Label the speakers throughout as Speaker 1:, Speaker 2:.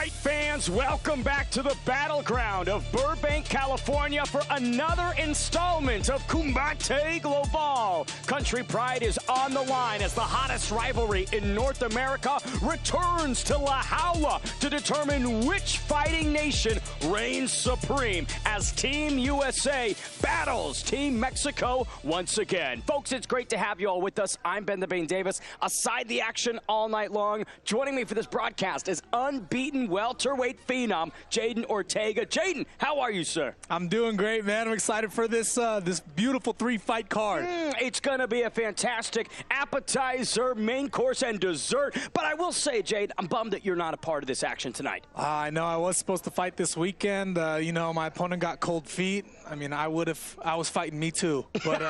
Speaker 1: Fight fans, welcome back to the battleground of Burbank, California for another installment of Combate Global. Country pride is on the line as the hottest rivalry in North America returns to La Jaula to determine which fighting nation reigns supreme as Team USA battles Team Mexico once again. Folks, it's great to have you all with us. I'm Ben the Bane Davis. Aside the action all night long, joining me for this broadcast is unbeaten welterweight phenom Jaden Ortega. Jaden, how are you, sir?
Speaker 2: I'm doing great, man. I'm excited for this this beautiful three-fight card.
Speaker 1: It's going to be a fantastic appetizer, main course, and dessert. But I will say, Jaden, I'm bummed that you're not a part of this action tonight.
Speaker 2: I know I was supposed to fight this weekend. You know, my opponent got cold feet. I mean, I was fighting me too. But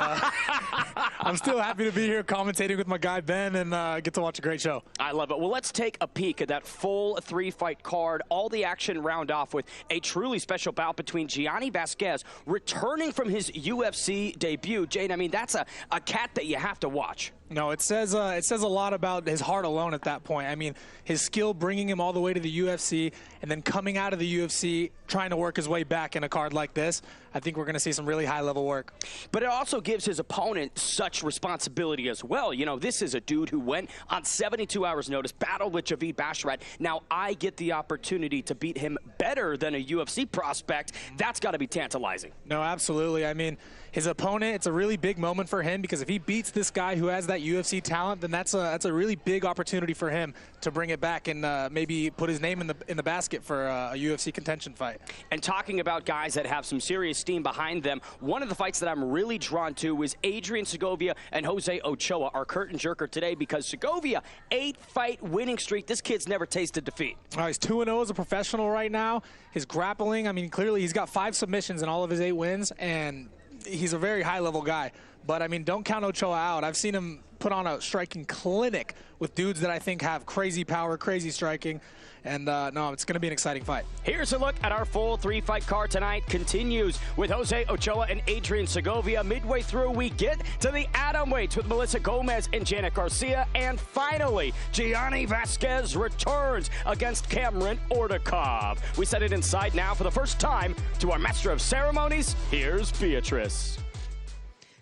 Speaker 2: I'm still happy to be here commentating with my guy Ben and get to watch a great show.
Speaker 1: I love it. Well, let's take a peek at that full three-fight card. All the action round off with a truly special bout between Vasquez returning from his UFC debut. Jane, I mean, that's a cat that you have to watch.
Speaker 2: No, it says a lot about his heart alone at that point. I mean, his skill bringing him all the way to the UFC and then coming out of the UFC trying to work his way back in a card like this. I think we're going to see some really high-level work.
Speaker 1: But it also gives his opponent such responsibility as well. You know, this is a dude who went on 72 hours notice, battled with Javid Basharat. Now I get the opportunity to beat him better than a UFC prospect. That's got to be tantalizing.
Speaker 2: No, absolutely. I mean, his opponent, it's a really big moment for him because if he beats this guy who has that UFC talent, then that's a really big opportunity for him to bring it back and maybe put his name in the basket for a UFC contention fight.
Speaker 1: And talking about guys that have some serious steam behind them, one of the fights that I'm really drawn to is Adrian Segovia and Jose Ochoa, our curtain jerker today, because Segovia, 8-fight winning streak. This kid's never tasted defeat.
Speaker 2: He's 2-0 as a professional right now. His grappling, I mean, clearly he's got 5 submissions in all of his 8 wins, and he's a very high-level guy. But, I mean, don't count Ochoa out. I've seen him put on a striking clinic with dudes that I think have crazy power, crazy striking. And, no, it's going to be an exciting fight.
Speaker 1: Here's a look at our full 3-fight card tonight. Continues with Jose Ochoa and Adrian Segovia. Midway through, we get to the Adamweights with Melissa Gomez and Janet Garcia. And finally, Vasquez returns against Cameron Ortikov. We set it inside now for the first time to our Master of Ceremonies. Here's Beatrice.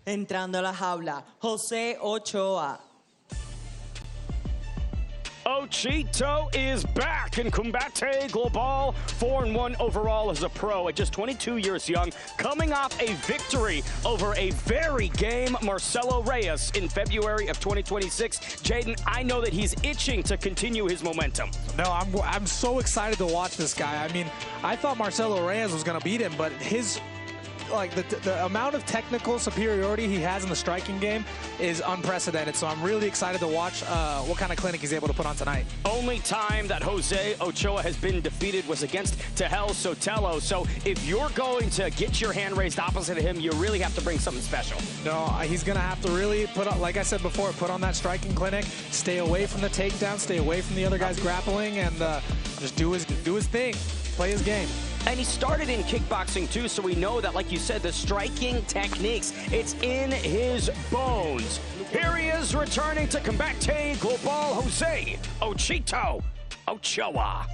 Speaker 3: Entrando a la jaula, Jose Ochoa.
Speaker 1: Ochito is back in Combate Global, 4-1 overall as a pro at just 22 years young, coming off a victory over a very game Marcelo Reyes in February of 2026. Jaden, I know that he's itching to continue his momentum.
Speaker 2: No, I'm so excited to watch this guy. I mean, I thought Marcelo Reyes was going to beat him, but his the amount of technical superiority he has in the striking game is unprecedented. So I'm really excited to watch what kind of clinic he's able to put on tonight.
Speaker 1: Only time that Jose Ochoa has been defeated was against Tehel Sotelo. So if you're going to get your hand raised opposite of him, you really have to bring something special.
Speaker 2: No, he's going to have to really put on, like I said before, put on that striking clinic, stay away from the takedown, stay away from the other guy's grappling, and just do his thing, play his game.
Speaker 1: And he started in kickboxing too, so we know that, like you said, the striking techniques, it's in his bones. Here he is returning to Combate Global, Jose Ochito Ochoa.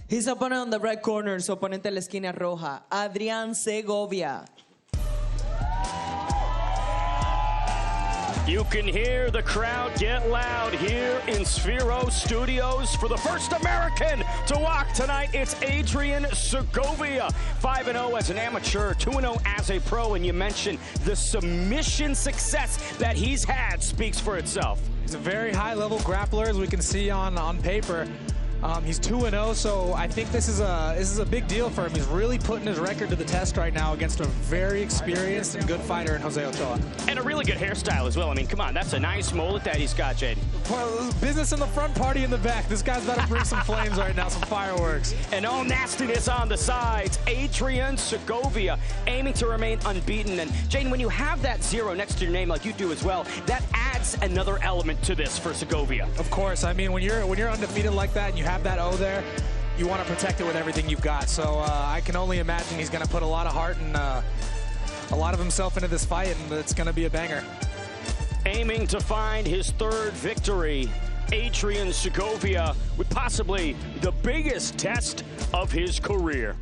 Speaker 3: His opponent on the red corner, su oponente en la esquina roja, Adrian Segovia.
Speaker 1: You can hear the crowd get loud here in Sphero Studios. For the first American to walk tonight, it's Adrian Segovia. 5-0 as an amateur, 2-0 as a pro, and you mentioned the submission success that he's had speaks for itself.
Speaker 2: He's a very high-level grappler, as we can see on paper. He's 2-0, so I think this is a big deal for him. He's really putting his record to the test right now against a very experienced and good fighter in Jose Ochoa.
Speaker 1: And a really good hairstyle as well. I mean, come on, that's a nice mullet that he's got, Jade.
Speaker 2: Well, business in the front, party in the back. This guy's about to bring some flames right now, some fireworks.
Speaker 1: And all nastiness on the sides. Adrian Segovia aiming to remain unbeaten. And Jane, when you have that 0 next to your name like you do as well, that adds another element to this for Segovia.
Speaker 2: Of course. I mean, when you're undefeated like that and you have that O there, you want to protect it with everything you've got. So I can only imagine he's going to put a lot of heart and a lot of himself into this fight, and it's going to be a banger.
Speaker 1: Aiming to find his third victory, Adrian Segovia with possibly the biggest test of his career.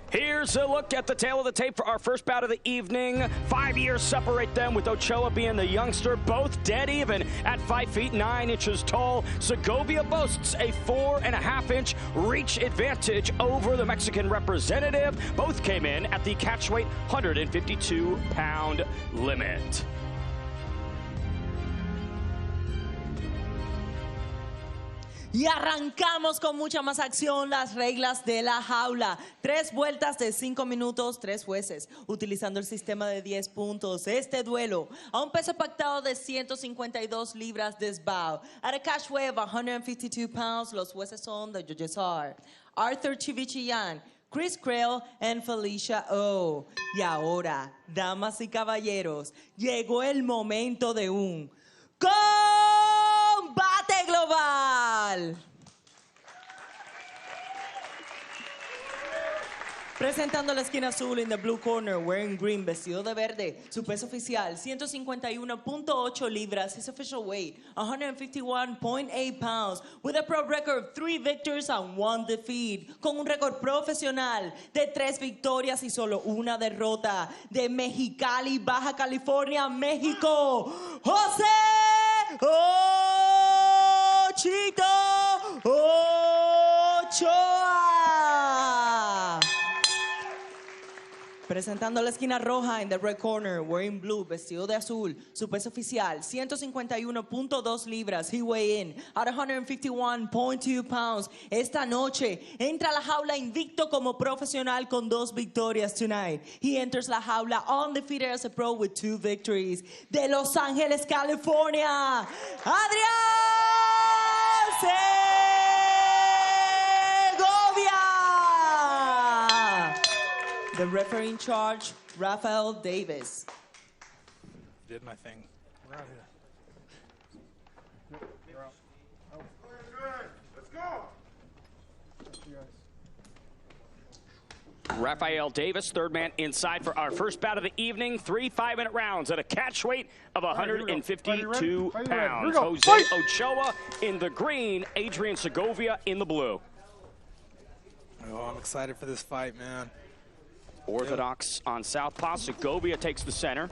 Speaker 1: Here's a look at the tail of the tape for our first bout of the evening. 5 years separate them, with Ochoa being the youngster, both dead even at 5 feet 9 inches tall. Segovia boasts a 4.5-inch reach advantage over the Mexican representative. Both came in at the catchweight 152-pound limit.
Speaker 3: Y arrancamos con mucha más acción, las reglas de la jaula. 3 vueltas de 5 minutos, 3 jueces, utilizando el sistema de 10 puntos. Este duelo, a un peso pactado de 152 libras de SBAO. At a cash weight of 152 pounds, los jueces son, the judges are Arthur Chivichian, Chris Creel and Felicia O. Y ahora, damas y caballeros, llegó el momento de un combate global. Presentando la esquina azul, in the blue corner, wearing green, vestido de verde, su peso oficial, 151.8 libras, his official weight, 151.8 pounds, with a pro record of 3 victories and 1 defeat, con un récord profesional de 3 victorias y solo 1 derrota, de Mexicali, Baja California, México, José Ochito Ochoa. Presentando la esquina roja, in the red corner, wearing blue, vestido de azul, su peso oficial, 151.2 libras, he weigh in at 151.2 pounds. Esta noche entra a la jaula invicto como profesional con 2 victorias tonight. He enters la jaula undefeated as a pro with 2 victories. De Los Ángeles, California, Adrián Segovia. The referee in charge, Rafael Davis.
Speaker 2: Did my thing. We're out here.
Speaker 4: Let's go.
Speaker 1: Rafael Davis, third man inside for our first bout of the evening. 3 5-minute rounds at a catch weight of 152 pounds. Jose Ochoa in the green, Adrian Segovia in the blue.
Speaker 2: Oh, I'm excited for this fight, man.
Speaker 1: Orthodox on southpaw. Segovia takes the center.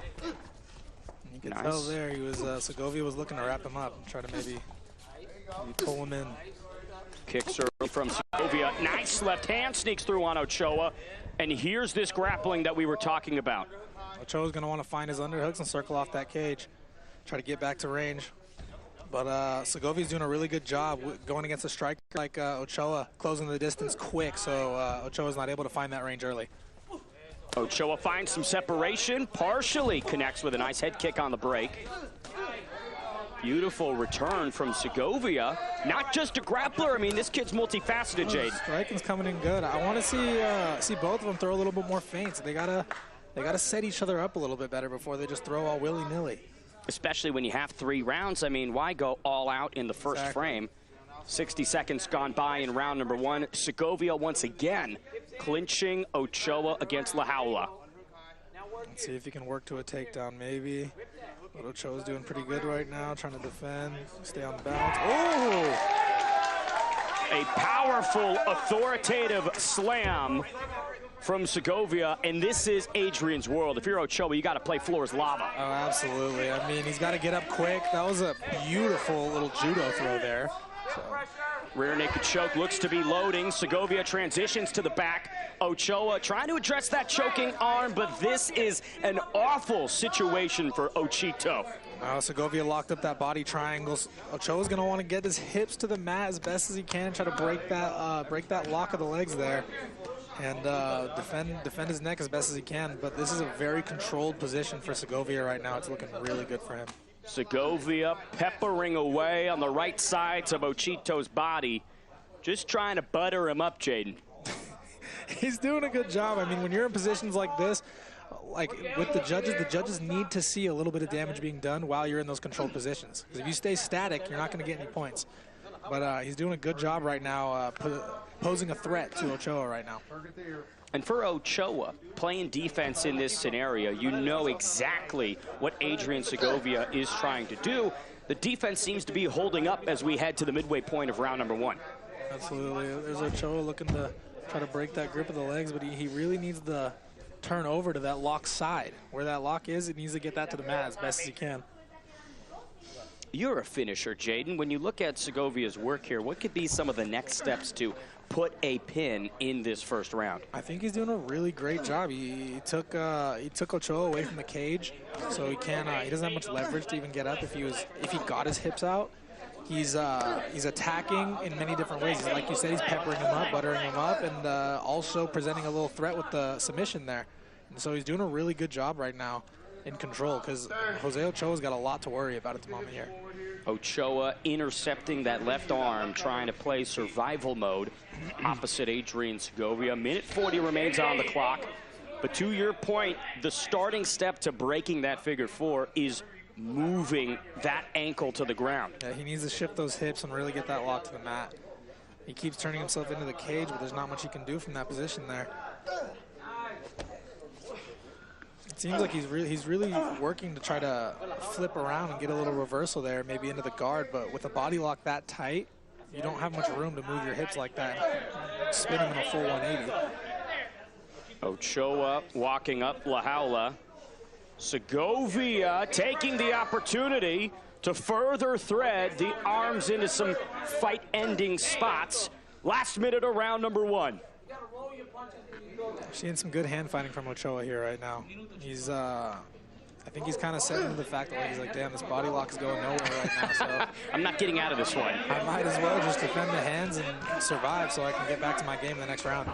Speaker 2: You can tell there he was Segovia was looking to wrap him up and try to maybe pull him in.
Speaker 1: Kicks early from Segovia. Nice left hand, sneaks through on Ochoa. And here's this grappling that we were talking about.
Speaker 2: Ochoa's going to want to find his underhooks and circle off that cage. Try to get back to range. But Segovia's doing a really good job going against a striker like Ochoa, closing the distance quick, so Ochoa's not able to find that range early.
Speaker 1: Ochoa finds some separation, partially connects with a nice head kick on the break. Beautiful return from Segovia. Not just a grappler. I mean, this kid's multifaceted, Jade.
Speaker 2: Striking's coming in good. I want to see both of them throw a little bit more feints. They gotta set each other up a little bit better before they just throw all willy-nilly.
Speaker 1: Especially when you have 3 rounds. I mean, why go all out in the first frame? 60 seconds gone by in round number 1. Segovia once again clinching Ochoa against La Jaula.
Speaker 2: Let's see if he can work to a takedown, maybe. But Ochoa's doing pretty good right now, trying to defend, stay on balance. Oh!
Speaker 1: A powerful, authoritative slam from Segovia, and this is Adrian's world. If you're Ochoa, you got to play floor as lava.
Speaker 2: Oh, absolutely. I mean, he's got to get up quick. That was a beautiful little judo throw there. So.
Speaker 1: Rear naked choke looks to be loading. Segovia transitions to the back. Ochoa trying to address that choking arm, but this is an awful situation for Ochito.
Speaker 2: Segovia locked up that body triangle. Ochoa's going to want to get his hips to the mat as best as he can and try to break that lock of the legs there and defend his neck as best as he can. But this is a very controlled position for Segovia right now. It's looking really good for him.
Speaker 1: Segovia peppering away on the right sides of Ochito's body, just trying to butter him up, Jaden.
Speaker 2: He's doing a good job. I mean, when you're in positions like this, like with the judges need to see a little bit of damage being done while you're in those controlled positions. Because if you stay static, you're not going to get any points. But he's doing a good job right now, posing a threat to Ochoa right now.
Speaker 1: And for Ochoa, playing defense in this scenario, you know exactly what Adrian Segovia is trying to do. The defense seems to be holding up as we head to the midway point of round number 1.
Speaker 2: Absolutely. There's Ochoa looking to try to break that grip of the legs, but he really needs to turn over to that lock side. Where that lock is, he needs to get that to the mat as best as he can.
Speaker 1: You're a finisher, Jaden. When you look at Segovia's work here, what could be some of the next steps to put a pin in this first round?
Speaker 2: I think he's doing a really great job. He took Ochoa away from the cage, so he doesn't have much leverage to even get up if he got his hips out. He's attacking in many different ways. Like you said, he's peppering him up, buttering him up, and also presenting a little threat with the submission there. And so he's doing a really good job right now in control, because Jose Ochoa's got a lot to worry about at the moment here.
Speaker 1: Ochoa intercepting that left arm, trying to play survival mode opposite Adrian Segovia. Minute 40 remains on the clock. But to your point, the starting step to breaking that figure 4 is moving that ankle to the ground.
Speaker 2: Yeah, he needs to shift those hips and really get that lock to the mat. He keeps turning himself into the cage, but there's not much he can do from that position there. It seems like he's really working to try to flip around and get a little reversal there, maybe into the guard, but with a body lock that tight, you don't have much room to move your hips like that and spin him in a full 180.
Speaker 1: Ochoa walking up La Jaula. Segovia taking the opportunity to further thread the arms into some fight-ending spots. Last minute of round number 1.
Speaker 2: Seeing some good hand fighting from Ochoa here right now. He's, I think he's kind of setting into the fact that he's like, damn, this body lock is going nowhere right now. So
Speaker 1: I'm not getting out of this one.
Speaker 2: I might as well just defend the hands and survive so I can get back to my game in the next round.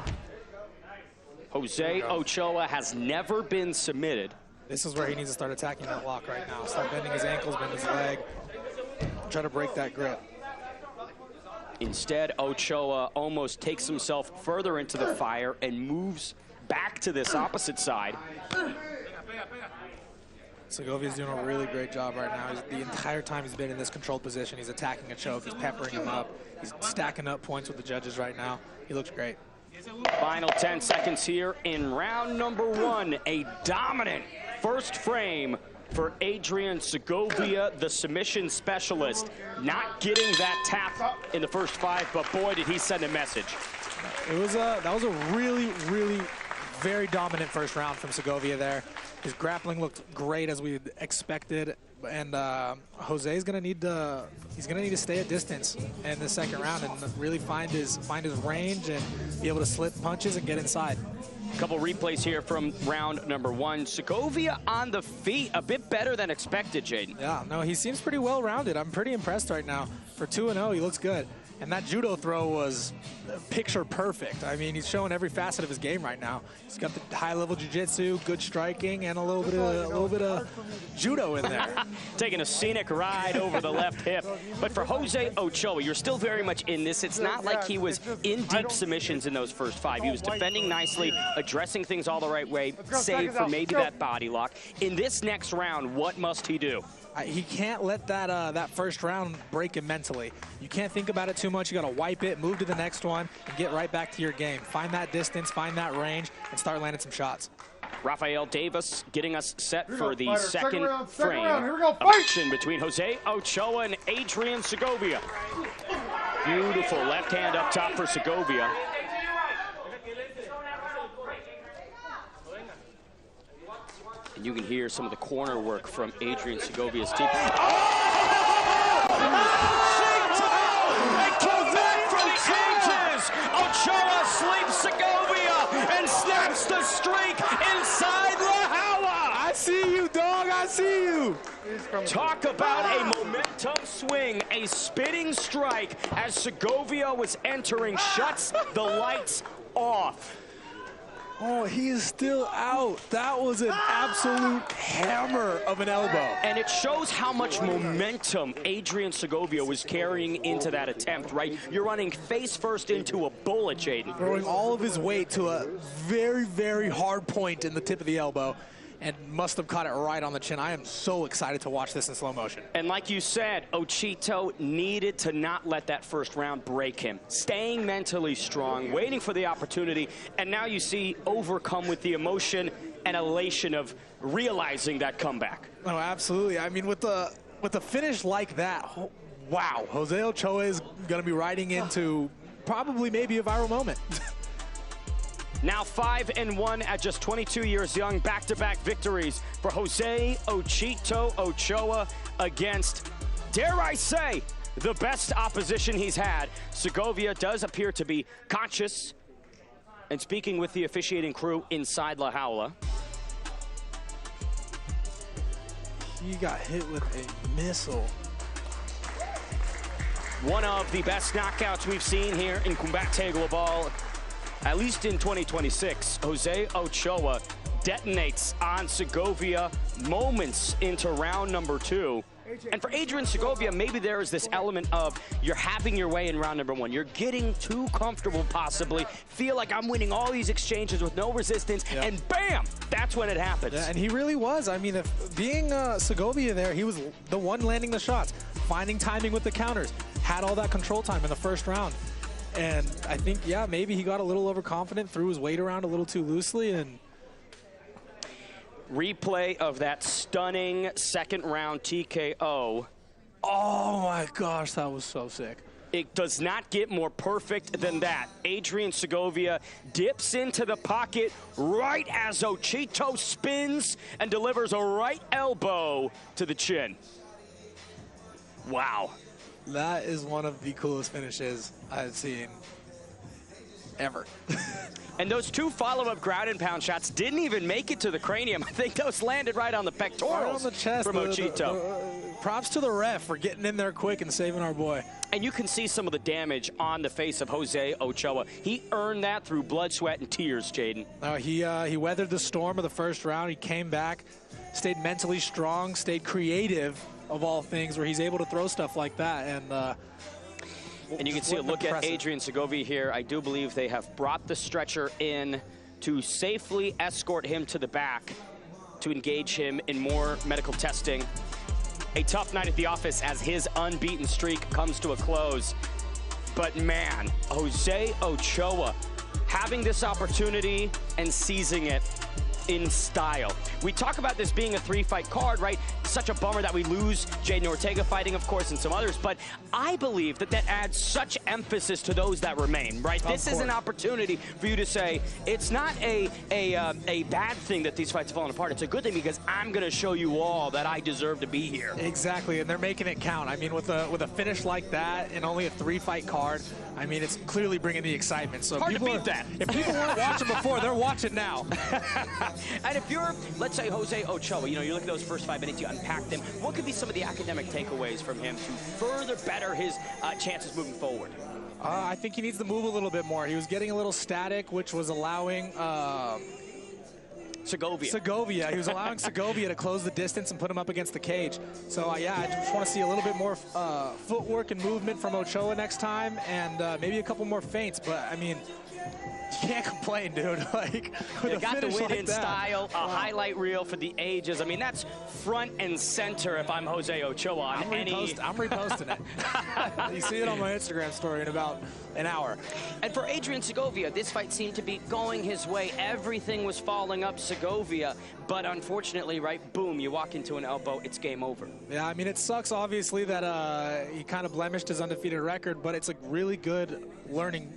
Speaker 1: Jose Ochoa has never been submitted.
Speaker 2: This is where he needs to start attacking that lock right now. Start bending his ankles, bend his leg, try to break that grip.
Speaker 1: Instead, Ochoa almost takes himself further into the fire and moves back to this opposite side.
Speaker 2: Segovia's doing a really great job right now. The entire time he's been in this controlled position, he's attacking a choke, he's peppering him up, he's stacking up points with the judges right now. He looks great.
Speaker 1: Final 10 seconds here in round number 1. A dominant first frame for Adrian Segovia, the submission specialist. Not getting that tap in the first 5, but boy, did he send a message.
Speaker 2: That was a really, really very dominant first round from Segovia there. His grappling looked great as we expected, and Jose's gonna need to stay at distance in the second round and really find his range and be able to slip punches and get inside.
Speaker 1: A couple replays here from round number 1. Segovia on the feet, a bit better than expected, Jaden.
Speaker 2: Yeah, no, he seems pretty well-rounded. I'm pretty impressed right now. For 2-0, he looks good. And that judo throw was picture perfect. I mean, he's showing every facet of his game right now. He's got the high-level jiu-jitsu, good striking, and a little bit of judo in there.
Speaker 1: Taking a scenic ride over the left hip. But for Jose Ochoa, you're still very much in this. It's not like he was in deep submissions in those first 5. He was defending nicely, addressing things all the right way, save for maybe that body lock. In this next round, what must he do?
Speaker 2: He can't let that first round break him mentally. You can't think about it too much. You got to wipe it, move to the next one, and get right back to your game. Find that distance, find that range, and start landing some shots.
Speaker 1: Rafael Davis getting us set for the second frame
Speaker 4: of
Speaker 1: action between Jose Ochoa and Adrian Segovia. Beautiful left hand up top for Segovia. And you can hear some of the corner work from Adrian Segovia's team. Ochoa sleeps Segovia and snaps the streak inside La Jaula.
Speaker 2: I see you, dog. I see you.
Speaker 1: Talk about a momentum swing, a spinning strike as Segovia was entering, shuts the lights off.
Speaker 2: Oh, he is still out. That was an absolute hammer of an elbow.
Speaker 1: And it shows how much momentum Adrian Segovia was carrying into that attempt, right? You're running face first into a bullet, Jaden.
Speaker 2: Throwing all of his weight to a very, very hard point in the tip of the elbow. and must have caught it right on the chin. I am so excited to watch this in slow motion.
Speaker 1: And like you said, Ochito needed to not let that first round break him. Staying mentally strong, waiting for the opportunity, and now you see overcome with the emotion and elation of realizing that comeback.
Speaker 2: Oh, absolutely. I mean, with the finish like that, wow, Jose Ochoa is going to be riding into probably maybe a viral moment.
Speaker 1: Now 5-1 at just 22 years young, back-to-back victories for Jose Ochito Ochoa against, dare I say, the best opposition he's had. Segovia does appear to be conscious and speaking with the officiating crew inside La Jaula.
Speaker 2: He got hit with a missile.
Speaker 1: One of the best knockouts we've seen here in Combate Global, at least in 2026. Jose Ochoa detonates on Segovia moments into round number 2. And for Adrian Segovia, maybe there is this element of you're having your way in round number 1. You're getting too comfortable, possibly. Feel like I'm winning all these exchanges with no resistance, and bam, that's when it happens.
Speaker 2: Yeah, and he really was. I mean, if being Segovia there, he was the one landing the shots, finding timing with the counters, had all that control time in the first round. And I think, yeah, maybe he got a little overconfident, threw his weight around a little too loosely, and
Speaker 1: replay of that stunning second round TKO.
Speaker 2: oh my gosh, that was so sick.
Speaker 1: It does not get more perfect than that. Adrian Segovia dips into the pocket right as Ochito spins and delivers a right elbow to the chin. Wow.
Speaker 2: That is one of the coolest finishes I've seen ever.
Speaker 1: And those 2 follow-up ground and pound shots didn't even make it to the cranium. I think those landed right on the pectorals,
Speaker 2: right on the chest
Speaker 1: from Ochito.
Speaker 2: Props to the ref for getting in there quick and saving our boy.
Speaker 1: And you can see some of the damage on the face of Jose Ochoa. He earned that through blood, sweat, and tears, Jaden.
Speaker 2: He weathered the storm of the first round. He came back, stayed mentally strong, stayed creative, of all things, where he's able to throw stuff like that. And
Speaker 1: you can see a look at Adrian Segovia here. I do believe they have brought the stretcher in to safely escort him to the back to engage him in more medical testing. A tough night at the office as his unbeaten streak comes to a close. But man, Jose Ochoa having this opportunity and seizing it in style. We talk about this being a 3-fight card, right? Such a bummer that we lose Jaden Ortega fighting, of course, and some others, but I believe that adds such emphasis to those that remain, right? This is an opportunity for you to say, it's not a bad thing that these fights have fallen apart. It's a good thing because I'm gonna show you all that I deserve to be here.
Speaker 2: Exactly, and they're making it count. I mean, with a finish like that and only a 3-fight card, I mean, it's clearly bringing the excitement. So
Speaker 1: hard to beat that.
Speaker 2: If people weren't watching before, they're watching now.
Speaker 1: And if you're, let's say, Jose Ochoa, you know, you look at those first 5 minutes, you unpack them. What could be some of the academic takeaways from him to further better his chances moving forward?
Speaker 2: I think he needs to move a little bit more. He was getting a little static, which was allowing Segovia. He was allowing Segovia to close the distance and put him up against the cage. So, yeah, I just want to see a little bit more footwork and movement from Ochoa next time, and maybe a couple more feints. But, I mean, you can't complain, dude. Like,
Speaker 1: you got the win in style, a highlight reel for the ages. I mean, that's front and center if I'm Jose Ochoa on
Speaker 2: I'm reposting it. You see it on my Instagram story in about an hour.
Speaker 1: And for Adrian Segovia, this fight seemed to be going his way. Everything was falling up Segovia, but unfortunately, right, boom, you walk into an elbow, it's game over.
Speaker 2: Yeah, I mean, it sucks, obviously, that he kind of blemished his undefeated record, but it's a really good learning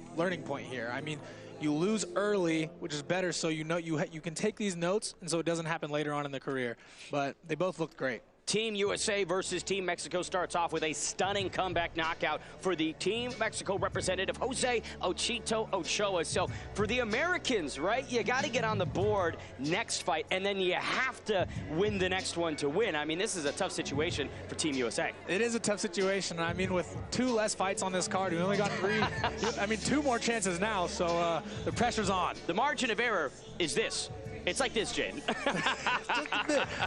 Speaker 2: point here. I mean, you lose early, which is better, so you know you can take these notes, and so it doesn't happen later on in the career. But they both looked great.
Speaker 1: Team USA versus Team Mexico starts off with a stunning comeback knockout for the Team Mexico representative, Jose Ochito Ochoa. So for the Americans, right, you got to get on the board next fight, and then you have to win the next one to win. I mean, this is a tough situation for Team USA.
Speaker 2: It is a tough situation. I mean, with 2 less fights on this card, we only got 3. I mean, 2 more chances now, so the pressure's on.
Speaker 1: The margin of error is this. It's like this, Jaden.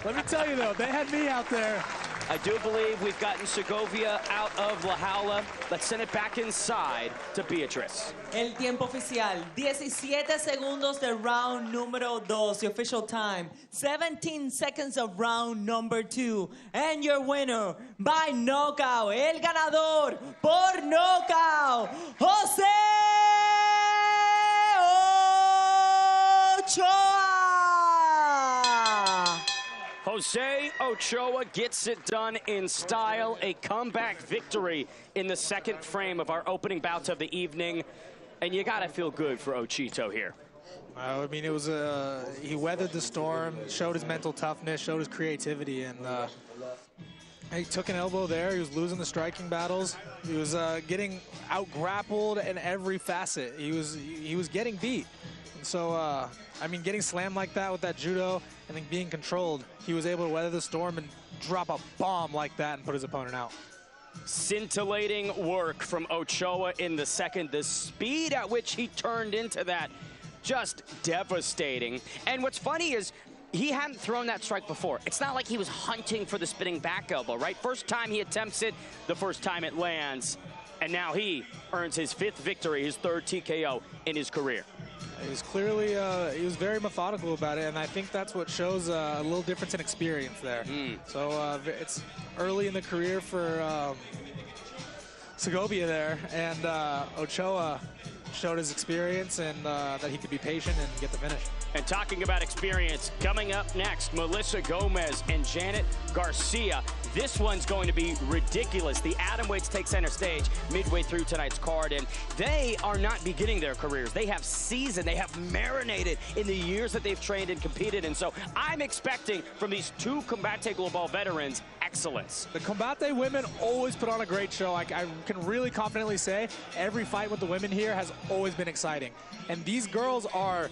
Speaker 2: Let me tell you, though, they had me out there
Speaker 1: I do believe we've gotten Segovia out of La Jaula. Let's send it back inside to Beatrice.
Speaker 3: El tiempo oficial, 17 segundos de round número 2. The official time, 17 seconds of round number 2. And your winner by knockout, el ganador por knockout, José Ochoa.
Speaker 1: Jose Ochoa gets it done in style. A comeback victory in the second frame of our opening bout of the evening. And you got to feel good for Ochito here.
Speaker 2: I mean, it was he weathered the storm, showed his mental toughness, showed his creativity, and he took an elbow there. He was losing the striking battles. He was getting out-grappled in every facet. He was getting beat. And so, I mean, getting slammed like that with that judo and then being controlled, he was able to weather the storm and drop a bomb like that and put his opponent out.
Speaker 1: Scintillating work from Ochoa in the second. The speed at which he turned into that, just devastating. And what's funny is he hadn't thrown that strike before. It's not like he was hunting for the spinning back elbow, right? First time he attempts it, the first time it lands. And now he earns his 5th victory, his 3rd TKO in his career.
Speaker 2: He was clearly, he was very methodical about it, and I think that's what shows a little difference in experience there. So it's early in the career for Segovia there, and Ochoa showed his experience and that he could be patient and get the finish.
Speaker 1: And talking about experience, coming up next, Melissa Gomez and Janet Garcia. This one's going to be ridiculous. The Adamweights take center stage midway through tonight's card, and they are not beginning their careers. They have seasoned, they have marinated in the years that they've trained and competed, and so I'm expecting from these two Combate Global veterans excellence.
Speaker 2: The Combate women always put on a great show. I can really confidently say every fight with the women here has always been exciting. And these girls are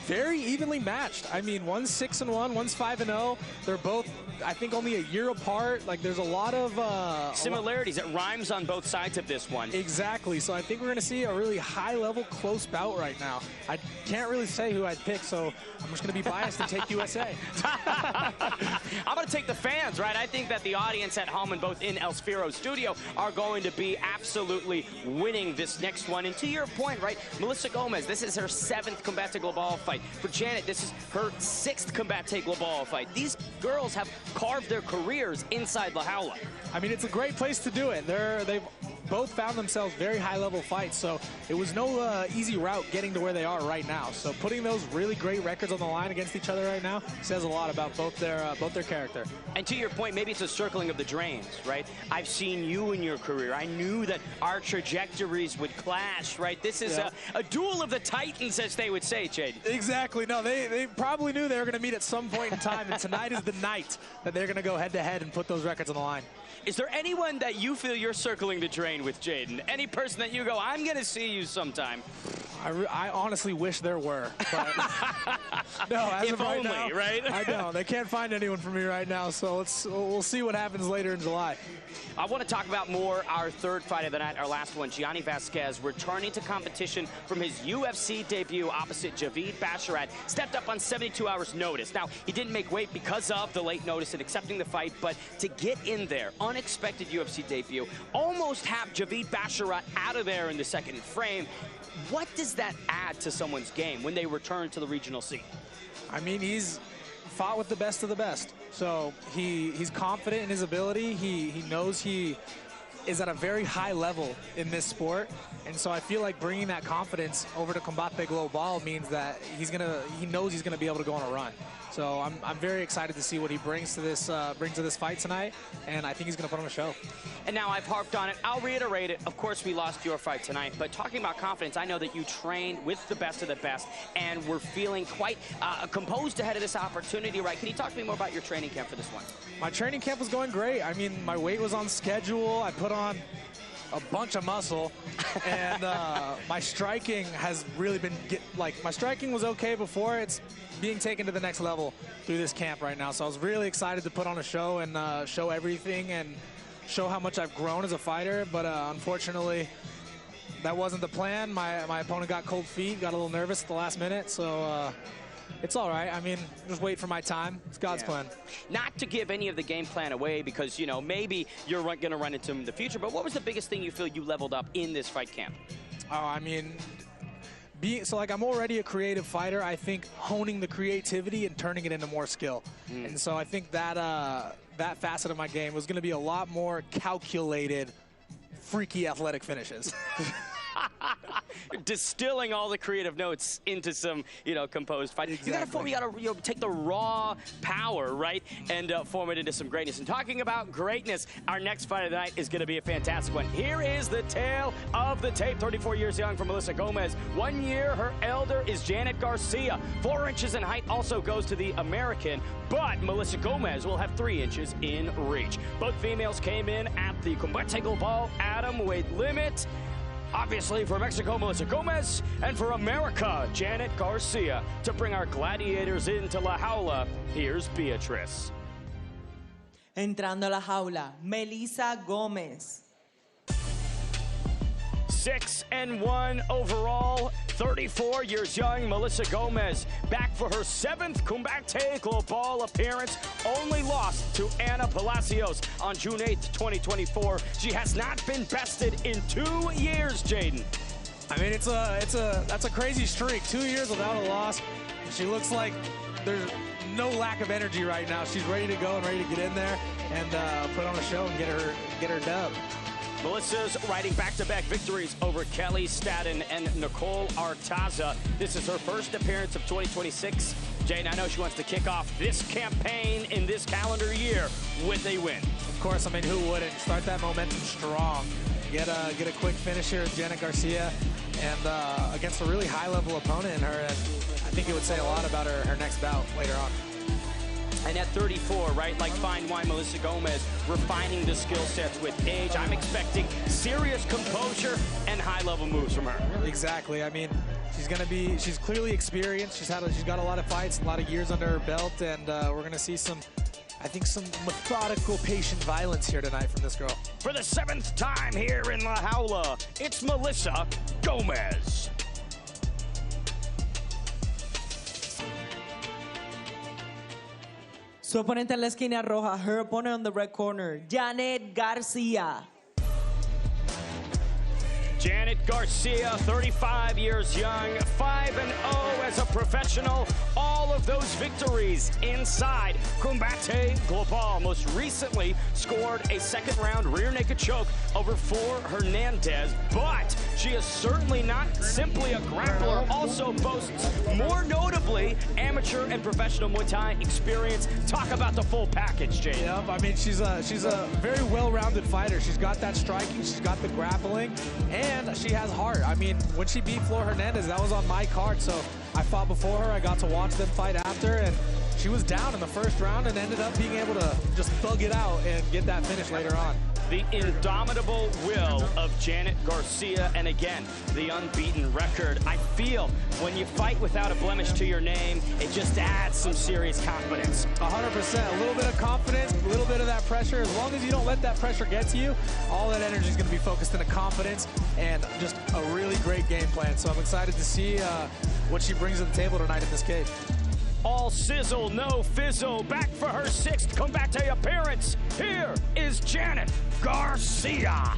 Speaker 2: very evenly matched. I mean, one's 6-1, one's 5-0. They're both, I think, only a year apart. Like, there's a lot of
Speaker 1: similarities. It rhymes on both sides of this one.
Speaker 2: Exactly. So I think we're going to see a really high-level, close bout right now. I can't really say who I'd pick, so I'm just going to be biased and take USA.
Speaker 1: I'm going to take the fans, right? I think that the audience at home and both in El Sphero studio are going to be absolutely winning this next one. And to your point, right, Melissa Gomez, this is her 7th Combate Global fight. For Janet, this is her 6th Combate Global fight. These girls have carved their careers inside La Jaula.
Speaker 2: I mean, it's a great place to do it. They've both found themselves very high-level fights, so it was no easy route getting to where they are right now. So putting those really great records on the line against each other right now says a lot about both their character. And
Speaker 1: to your point, maybe it's a circling of the drains, right? I've seen you in your career. I knew that our trajectories would clash, right? This is a duel of the titans, as they would say, Jaden.
Speaker 2: Exactly. No, they probably knew they were going to meet at some point in time, and tonight is the night that they're going to go head-to-head and put those records on the line.
Speaker 1: Is there anyone that you feel you're circling the drain with, Jaden? Any person that you go, I'm going to see you sometime?
Speaker 2: I honestly wish there were. But no, as of right now,
Speaker 1: right?
Speaker 2: I don't. They can't find anyone for me right now, so we'll see what happens later in July.
Speaker 1: I want to talk about more our 3rd fight of the night, our last one. Gianni Vasquez returning to competition from his UFC debut opposite Javid Basharat. Stepped up on 72 hours notice. Now, he didn't make weight because of the late notice and accepting the fight, but to get in there, unexpected UFC debut, almost have Javid Basharat out of there in the second frame. What does that add to someone's game when they return to the regional scene?
Speaker 2: I mean, he's fought with the best of the best. So he's confident in his ability. He knows he is at a very high level in this sport. And so I feel like bringing that confidence over to Combate Global means that he knows he's gonna be able to go on a run. So I'm very excited to see what he brings to this fight tonight, and I think he's going to put on a show.
Speaker 1: And now I've harped on it. I'll reiterate it. Of course, we lost your fight tonight, but talking about confidence, I know that you trained with the best of the best, and we're feeling quite composed ahead of this opportunity, right? Can you talk to me more about your training camp for this one?
Speaker 2: My training camp was going great. I mean, my weight was on schedule. I put on a bunch of muscle, and my striking has really been my striking was okay before. It's being taken to the next level through this camp right now. So I was really excited to put on a show and show everything and show how much I've grown as a fighter. But unfortunately, that wasn't the plan. My opponent got cold feet, got a little nervous at the last minute. So it's all right. I mean, just wait for my time. It's God's plan.
Speaker 1: Not to give any of the game plan away because, you know, maybe you're going to run into him in the future, but what was the biggest thing you feel you leveled up in this fight camp?
Speaker 2: Oh, I mean, I'm already a creative fighter. I think honing the creativity and turning it into more skill. And so I think that that facet of my game was going to be a lot more calculated, freaky athletic finishes.
Speaker 1: Distilling all the creative notes into some, you know, composed fight.
Speaker 2: Exactly.
Speaker 1: You gotta take the raw power, right, and form it into some greatness. And talking about greatness, our next fight of the night is gonna be a fantastic one. Here is the tale of the tape. 34 years young for Melissa Gomez. 1 year, her elder is Janet Garcia. 4 inches in height also goes to the American, but Melissa Gomez will have 3 inches in reach. Both females came in at the Combate Global Adamweight limit. Obviously, for Mexico, Melissa Gomez, and for America, Janet Garcia. To bring our gladiators into La Jaula, here's Beatriz.
Speaker 3: Entrando a la jaula, Melissa Gomez.
Speaker 1: 6-1 overall, 34 years young, Melissa Gomez. Back for her 7th Combate Global appearance. Only lost to Anna Palacios on June 8th, 2024. She has not been bested in 2 years, Jaden.
Speaker 2: I mean, that's a crazy streak. 2 years without a loss. She looks like there's no lack of energy right now. She's ready to go and ready to get in there and put on a show and get her dub.
Speaker 1: Melissa's riding back-to-back victories over Kelly Staden and Nicole Artaza. This is her first appearance of 2026. Jane, I know she wants to kick off this campaign in this calendar year with a win.
Speaker 2: Of course, I mean, who wouldn't? Start that momentum strong. Get a quick finish here with Janet Garcia and against a really high-level opponent in her. And I think it would say a lot about her next bout later on.
Speaker 1: And at 34, right, like fine wine, Melissa Gomez refining the skill sets with age. I'm expecting serious composure and high-level moves from her.
Speaker 2: Exactly. I mean, she's clearly experienced. She's got a lot of fights, a lot of years under her belt, and we're gonna see some methodical, patient violence here tonight from this girl.
Speaker 1: For the 7th time here in La Jaula, it's Melissa Gomez.
Speaker 3: Su oponente en la esquina roja, her opponent on the red corner, Janet Garcia.
Speaker 1: Janet Garcia, 35 years young, 5-0 as a professional. All of those victories inside Combate Global. Most recently scored a 2nd-round rear naked choke over Flor Hernandez. But she is certainly not simply a grappler. Also boasts, more notably, amateur and professional Muay Thai experience. Talk about the full package, Jay.
Speaker 2: Yep, I mean, she's a very well-rounded fighter. She's got that striking, she's got the grappling, and she has heart. I mean, when she beat Flor Hernandez, that was on my card, so I fought before her. I got to watch them fight after, and she was down in the 1st round and ended up being able to just thug it out and get that finish later on.
Speaker 1: The indomitable will of Janet Garcia, and again, the unbeaten record. I feel when you fight without a blemish to your name, it just adds some serious confidence.
Speaker 2: 100%, a little bit of confidence, a little bit of that pressure. As long as you don't let that pressure get to you, all that energy is going to be focused into confidence and just a really great game plan. So I'm excited to see what she brings to the table tonight in this cage.
Speaker 1: All sizzle, no fizzle. Back for her 6th Combate appearance. Here is Janet Garcia.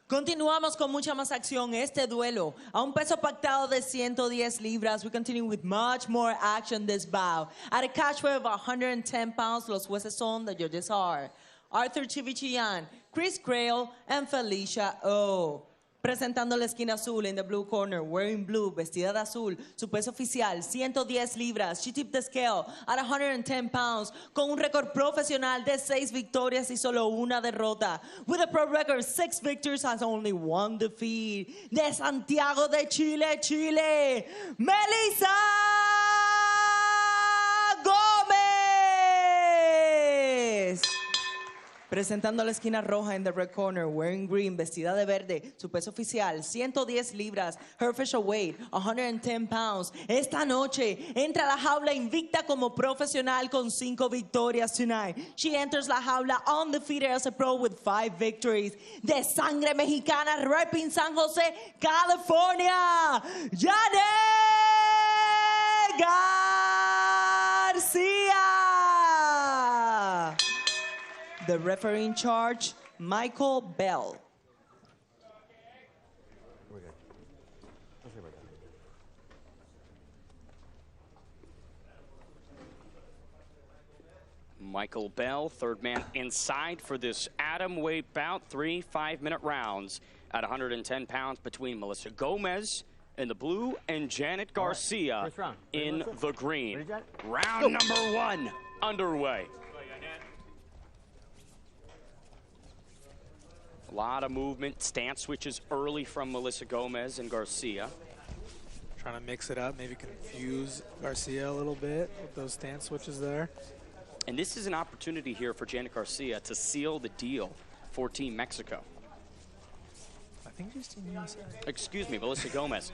Speaker 3: Continuamos con mucha más acción. Este duelo a un peso pactado de 110 libras. We continue with much more action this bout. At a catch weight of 110 pounds, los jueces son, the judges are Arthur Chivichian, Chris Crail, and Felicia O. Presentando la esquina azul, in the blue corner, wearing blue, vestida de azul, su peso oficial, 110 libras. She tipped the scale at 110 pounds, con un récord profesional de 6 victorias y solo una derrota. With a pro record, 6 victories, has only 1 defeat. De Santiago de Chile, Chile, Melissa Gomez. Presentando la esquina roja in the red corner, wearing green, vestida de verde, su peso oficial, 110 libras, her official weight, 110 pounds. Esta noche entra a la jaula invicta como profesional con 5 victorias tonight. She enters la jaula undefeated as a pro with 5 victories. De sangre mexicana, repping San Jose, California, Janet Garcia. The referee in charge, Michael Bell.
Speaker 1: Michael Bell, third man inside for this Adamweight bout. 3 5-minute rounds at 110 pounds between Melissa Gomez in the blue and Janet Garcia in the green. Round number 1 underway. A lot of movement, stance switches early from Melissa Gomez and Garcia.
Speaker 2: Trying to mix it up, maybe confuse Garcia a little bit with those stance switches there.
Speaker 1: And this is an opportunity here for Janet Garcia to seal the deal for Team Mexico.
Speaker 2: I think she's Team USA.
Speaker 1: Excuse me, Melissa Gomez.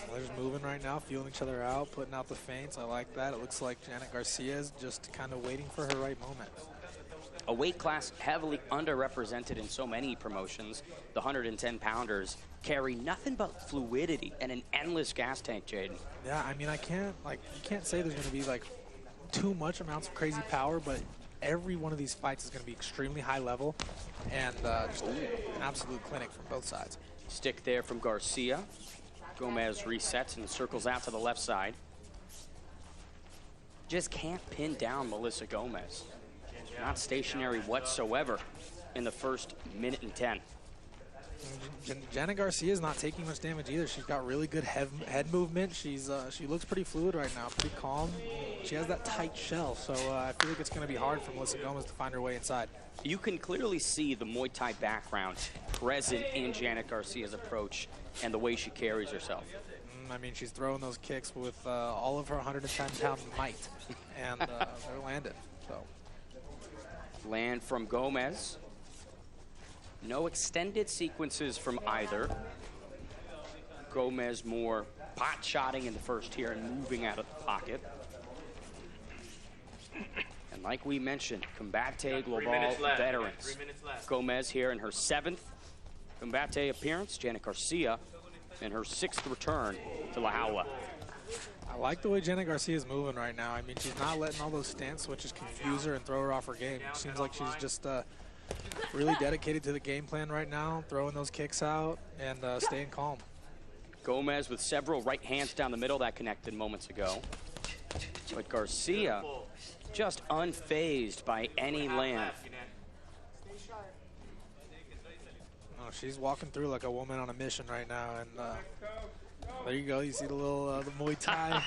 Speaker 2: They're just moving right now, feeling each other out, putting out the feints. I like that. It looks like Janet Garcia is just kind of waiting for her right moment.
Speaker 1: A weight class heavily underrepresented in so many promotions. The 110-pounders carry nothing but fluidity and an endless gas tank, Jaden.
Speaker 2: Yeah, I mean, you can't say there's going to be like too much amounts of crazy power, but every one of these fights is going to be extremely high level and just an absolute clinic from both sides.
Speaker 1: Stick there from Garcia. Gomez resets and circles out to the left side. Just can't pin down Melissa Gomez. Not stationary whatsoever in the first minute and 10.
Speaker 2: Janet Garcia is not taking much damage either. She's got really good head movement. She looks pretty fluid right now, pretty calm. She has that tight shell, so I feel like it's going to be hard for Melissa Gomez to find her way inside.
Speaker 1: You can clearly see the Muay Thai background present in Janet Garcia's approach and the way she carries herself.
Speaker 2: I mean, she's throwing those kicks with all of her 110-pound might, and they're landing. So.
Speaker 1: Land from Gomez. No extended sequences from either. Gomez more pot-shotting in the first here and moving out of the pocket. And like we mentioned, Combate Global veterans. Gomez here in her 7th Combate appearance. Janet Garcia in her 6th return to La Jaula.
Speaker 2: I like the way Janet Garcia is moving right now. I mean, she's not letting all those stance switches confuse her and throw her off her game. It seems like she's just really dedicated to the game plan right now, throwing those kicks out and staying calm.
Speaker 1: Gomez with several right hands down the middle that connected moments ago. But Garcia just unfazed by any land.
Speaker 2: Oh, she's walking through like a woman on a mission right now, and there you go. You see the little the Muay Thai.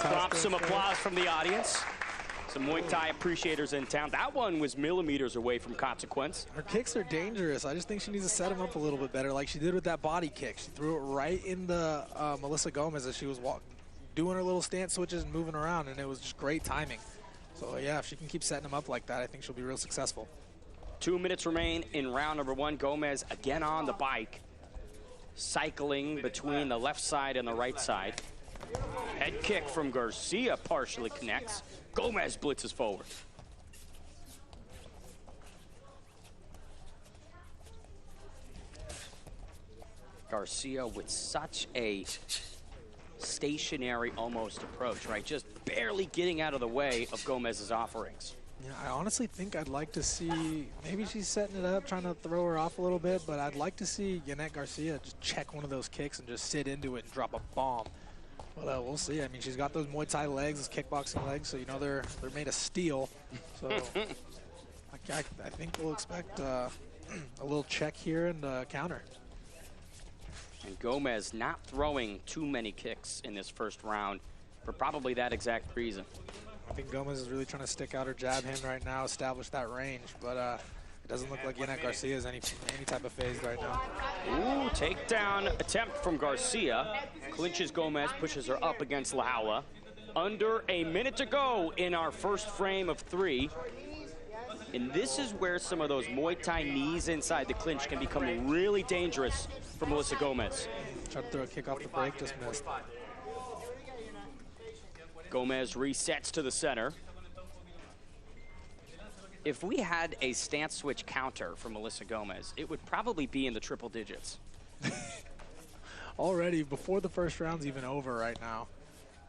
Speaker 1: Drop some applause from the audience. Some Muay Thai appreciators in town. That one was millimeters away from consequence.
Speaker 2: Her kicks are dangerous. I just think she needs to set them up a little bit better, like she did with that body kick. She threw it right into Melissa Gomez as she was doing her little stance switches and moving around, and it was just great timing. So yeah, if she can keep setting them up like that, I think she'll be real successful.
Speaker 1: 2 minutes remain in round number 1. Gomez again on the bike, cycling between the left side and the right side. Head kick from Garcia partially connects. Gomez blitzes forward. Garcia with such a stationary almost approach, right? Just barely getting out of the way of Gomez's offerings.
Speaker 2: Yeah, I honestly think I'd like to see, maybe she's setting it up, trying to throw her off a little bit, but I'd like to see Janet Garcia just check one of those kicks and just sit into it and drop a bomb. Well, we'll see. I mean, she's got those Muay Thai legs, those kickboxing legs, so you know they're made of steel. So I think we'll expect a little check here and counter.
Speaker 1: And Gomez not throwing too many kicks in this first round for probably that exact reason.
Speaker 2: I think Gomez is really trying to stick out her jab hand right now, establish that range. But Doesn't look like Yannick Garcia is any type of phase right now.
Speaker 1: Ooh, takedown attempt from Garcia. Clinches Gomez, pushes her up against La Jaula. Under a minute to go in our first frame of 3. And this is where some of those Muay Thai knees inside the clinch can become really dangerous for Melissa Gomez.
Speaker 2: Tried to throw a kick off the break, just missed.
Speaker 1: Gomez resets to the center. If we had a stance switch counter for Melissa Gomez, it would probably be in the triple digits.
Speaker 2: Already, before the first round's even over right now.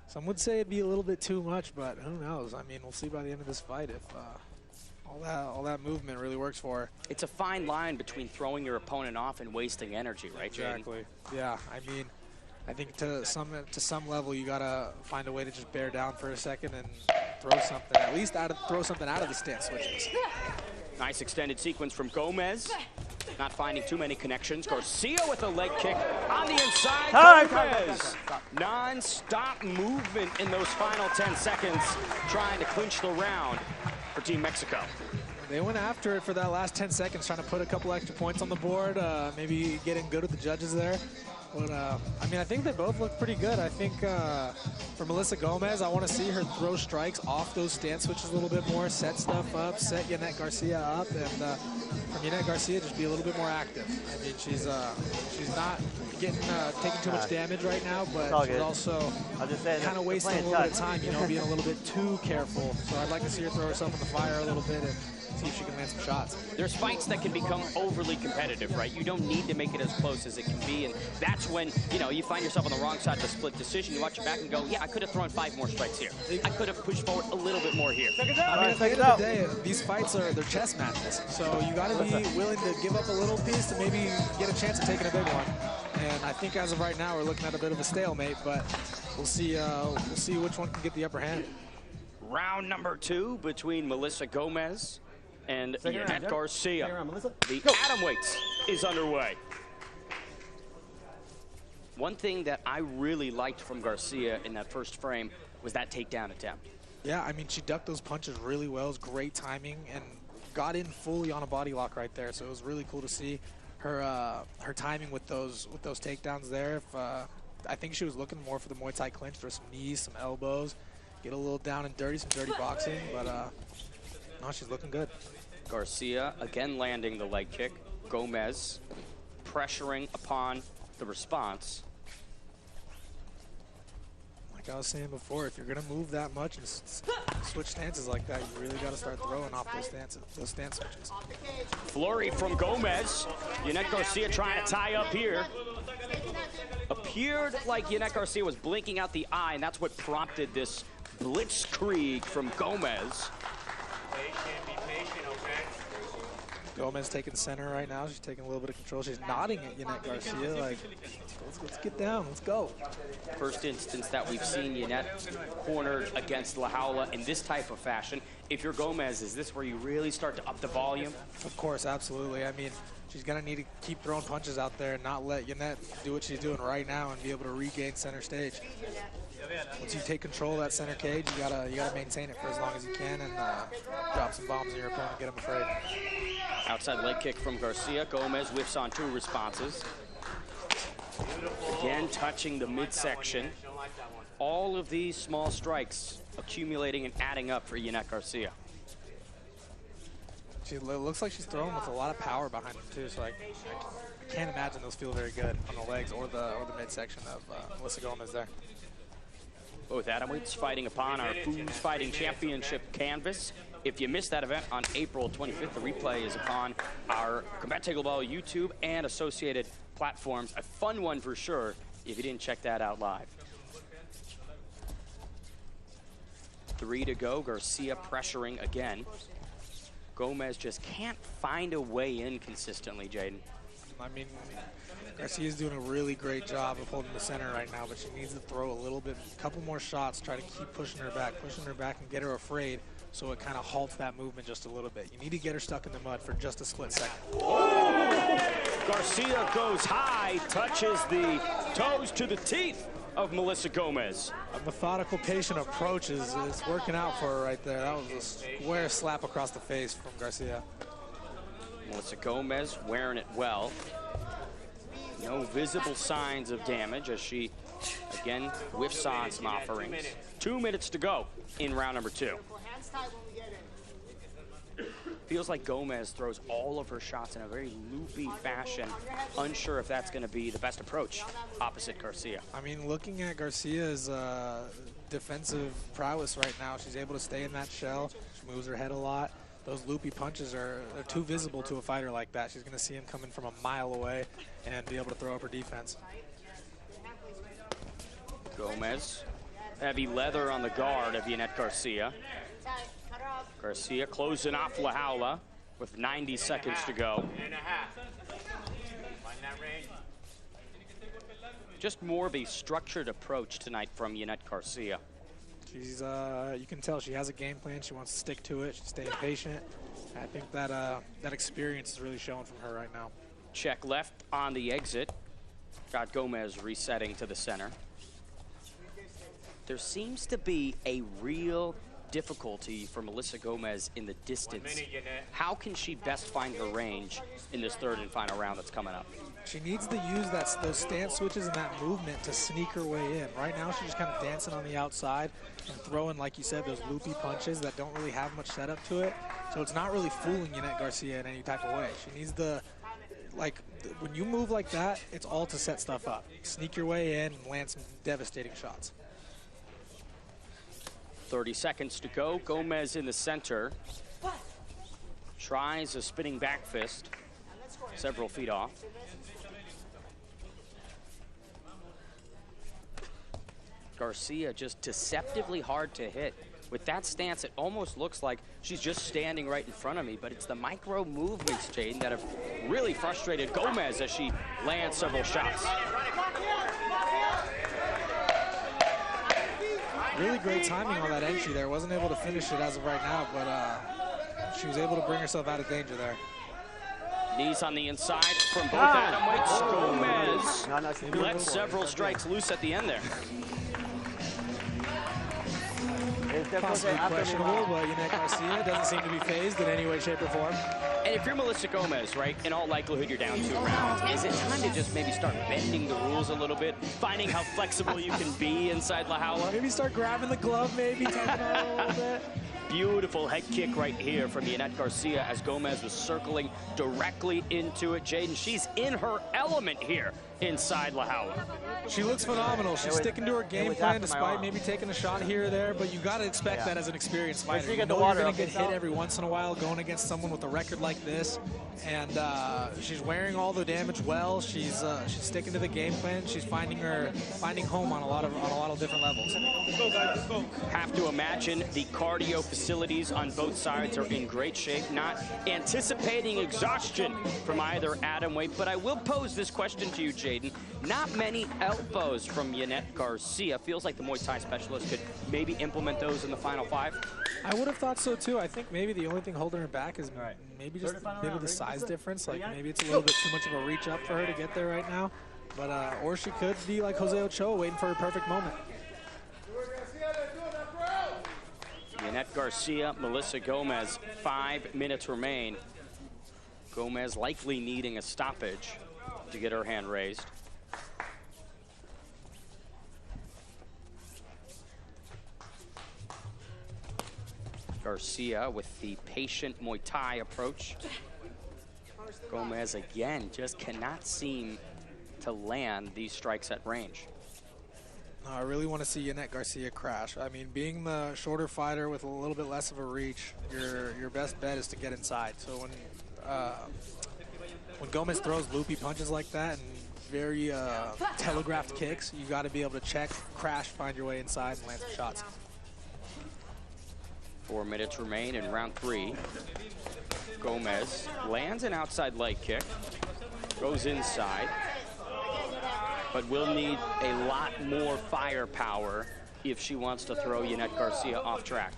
Speaker 2: Some would say it'd be a little bit too much, but who knows? I mean, we'll see by the end of this fight if all that movement really works for her.
Speaker 1: It's a fine line between throwing your opponent off and wasting energy, right, Jaden?
Speaker 2: Exactly. Yeah, I mean, I think to some level you gotta find a way to just bear down for a second and throw something, at least throw something out of the stance switches.
Speaker 1: Nice extended sequence from Gomez. Not finding too many connections. Garcia with a leg kick on the inside. Gomez. Non-stop movement in those final 10 seconds, trying to clinch the round for Team Mexico.
Speaker 2: They went after it for that last 10 seconds, trying to put a couple extra points on the board, maybe getting good with the judges there. But, I mean, I think they both look pretty good. I think for Melissa Gomez, I want to see her throw strikes off those stance switches a little bit more, set stuff up, set Yannick Garcia up, and from Yannick Garcia, just be a little bit more active. I mean, she's not getting taking too much damage right now, but she's also kind of wasting a little bit of time, you know, being a little bit too careful. So I'd like to see her throw herself in the fire a little bit and see if she can land some shots.
Speaker 1: There's fights that can become overly competitive, right? You don't need to make it as close as it can be, and that's when, you know, you find yourself on the wrong side of a split decision. You watch your back and go, yeah, I could have thrown 5 more strikes here. I could have pushed forward a little bit more here.
Speaker 2: I mean, at the end of the day, these fights they're chess matches, so you got to be willing to give up a little piece to maybe get a chance of taking a big one. And I think as of right now, we're looking at a bit of a stalemate, but we'll see which one can get the upper hand.
Speaker 1: Round number 2 between Melissa Gomez and Yannick Garcia. The Adamweight is underway. One thing that I really liked from Garcia in that first frame was that takedown attempt.
Speaker 2: Yeah, I mean, she ducked those punches really well. It was great timing and got in fully on a body lock right there. So it was really cool to see her timing with those takedowns there. I think she was looking more for the Muay Thai clinch for some knees, some elbows, get a little down and dirty, some dirty boxing. But no, she's looking good.
Speaker 1: Garcia again landing the leg kick. Gomez pressuring upon the response.
Speaker 2: Like I was saying before, if you're going to move that much and switch stances like that, you really got to start throwing off those stance switches.
Speaker 1: Flurry from Gomez. Yannick Garcia trying to tie up here. Appeared like Yannick Garcia was blinking out the eye, and that's what prompted this blitzkrieg from Gomez.
Speaker 2: Gomez taking center right now. She's taking a little bit of control. She's nodding at Yannick Garcia like, let's get down, let's go.
Speaker 1: First instance that we've seen Yannick cornered against La Jaula in this type of fashion. If you're Gomez, is this where you really start to up the volume?
Speaker 2: Of course, absolutely. I mean, she's going to need to keep throwing punches out there and not let Yannick do what she's doing right now and be able to regain center stage. Once you take control of that center cage, you gotta maintain it for as long as you can and drop some bombs on your opponent, get them afraid.
Speaker 1: Outside leg kick from Garcia. Gomez whiffs on 2 responses. Again touching the midsection. All of these small strikes accumulating and adding up for Yannick Garcia.
Speaker 2: It looks like she's throwing with a lot of power behind them too, so I can't imagine those feel very good on the legs or the midsection of Melissa Gomez there.
Speaker 1: Both Adamweights fighting upon our Foods Fighting Championship canvas. If you missed that event on April 25th, the replay is upon our Combate Global YouTube and associated platforms. A fun one for sure if you didn't check that out live. 3 to go. Garcia pressuring again. Gomez just can't find a way in consistently, Jaden.
Speaker 2: I mean, Garcia's doing a really great job of holding the center right now, but she needs to throw a couple more shots, try to keep pushing her back and get her afraid so it kind of halts that movement just a little bit. You need to get her stuck in the mud for just a split second.
Speaker 1: Oh! Garcia goes high, touches the toes to the teeth of Melissa Gomez.
Speaker 2: A methodical, patient approach is working out for her right there. That was a square slap across the face from Garcia.
Speaker 1: Melissa Gomez wearing it well. No visible signs of damage as she, again, whiffs on some offerings. 2 minutes to go in round number 2. Feels like Gomez throws all of her shots in a very loopy fashion. Unsure if that's going to be the best approach opposite Garcia.
Speaker 2: I mean, looking at Garcia's defensive prowess right now, she's able to stay in that shell. She moves her head a lot. Those loopy punches are too visible to a fighter like that. She's going to see him coming from a mile away and be able to throw up her defense.
Speaker 1: Gomez, heavy leather on the guard of Yanette Garcia. Garcia closing off La Jaula with 90 seconds to go. Just more of a structured approach tonight from Yanette Garcia.
Speaker 2: She's, you can tell she has a game plan. She wants to stick to it. She's staying patient. I think that that experience is really showing from her right now.
Speaker 1: Check left on the exit. Got Gomez resetting to the center. There seems to be a real difficulty for Melissa Gomez in the distance. How can she best find her range in this third and final round that's coming up?
Speaker 2: She needs to use those stance switches and that movement to sneak her way in. Right now, she's just kind of dancing on the outside and throwing, like you said, those loopy punches that don't really have much setup to it. So it's not really fooling Yanette Garcia in any type of way. She needs to, when you move like that, it's all to set stuff up. Sneak your way in and land some devastating shots.
Speaker 1: 30 seconds to go. Gomez in the center. Tries a spinning back fist. Several feet off. Garcia just deceptively hard to hit. With that stance, it almost looks like she's just standing right in front of me, but it's the micro movements, Jaden, that have really frustrated Gomez as she lands several shots.
Speaker 2: Really great timing on that entry there. Wasn't able to finish it as of right now, but she was able to bring herself out of danger there.
Speaker 1: Knees on the inside from both Adamweights. Gomez let several strikes loose at the end there.
Speaker 2: Possibly questionable, but Yanette Garcia doesn't seem to be phased in any way, shape, or form.
Speaker 1: And if you're Melissa Gomez, right, in all likelihood you're down 2 rounds, is it time to just maybe start bending the rules a little bit, finding how flexible you can be inside La Jaula?
Speaker 2: Maybe start grabbing the glove, maybe taking on a little bit.
Speaker 1: Beautiful head kick right here from Yanette Garcia as Gomez was circling directly into it. Jaden, she's in her element here inside La Jaula.
Speaker 2: She looks phenomenal. She's sticking to her game plan despite maybe taking a shot here or there, but you got to expect that as an experienced fighter. You know you're going to get hit every once in a while going against someone with a record like this, and she's wearing all the damage well. She's sticking to the game plan. She's finding home on a lot of different levels.
Speaker 1: Have to imagine the cardio facilities on both sides are in great shape, not anticipating exhaustion from either Adamweight, but I will pose this question to you, Jaden. Not many elbows from Yanette Garcia. Feels like the Muay Thai specialist could maybe implement those in the final 5.
Speaker 2: I would have thought so too. I think maybe the only thing holding her back is maybe just maybe the size difference. Like maybe it's a little bit too much of a reach up for her to get there right now. But or she could be like Jose Ochoa, waiting for her perfect moment.
Speaker 1: Yanette Garcia, Melissa Gomez, 5 minutes remain. Gomez likely needing a stoppage to get her hand raised. Garcia with the patient Muay Thai approach. Gomez again just cannot seem to land these strikes at range.
Speaker 2: I really want to see Yanette Garcia crash. I mean, being the shorter fighter with a little bit less of a reach, your best bet is to get inside. So when Gomez throws loopy punches like that and very telegraphed kicks, you got to be able to check, crash, find your way inside, and land some shots.
Speaker 1: 4 minutes remain in round 3. Gomez lands an outside leg kick, goes inside, but will need a lot more firepower if she wants to throw Yanette Garcia off track.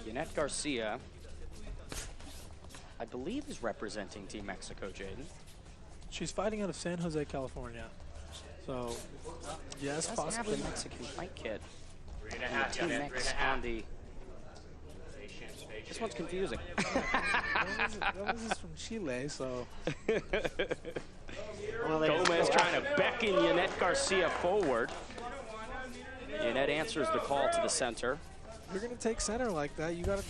Speaker 1: Yanette Garcia, I believe, is representing Team Mexico, Jaden.
Speaker 2: She's fighting out of San Jose, California. So, yes,
Speaker 1: Doesn't
Speaker 2: possibly.
Speaker 1: have a Mexican fight kit. And the two Mex on the... This one's confusing.
Speaker 2: Gomez is from Chile, so...
Speaker 1: Gomez trying to beckon Yannet Garcia forward. Yannet answers the call to the center.
Speaker 2: You're going to take center like that, you got to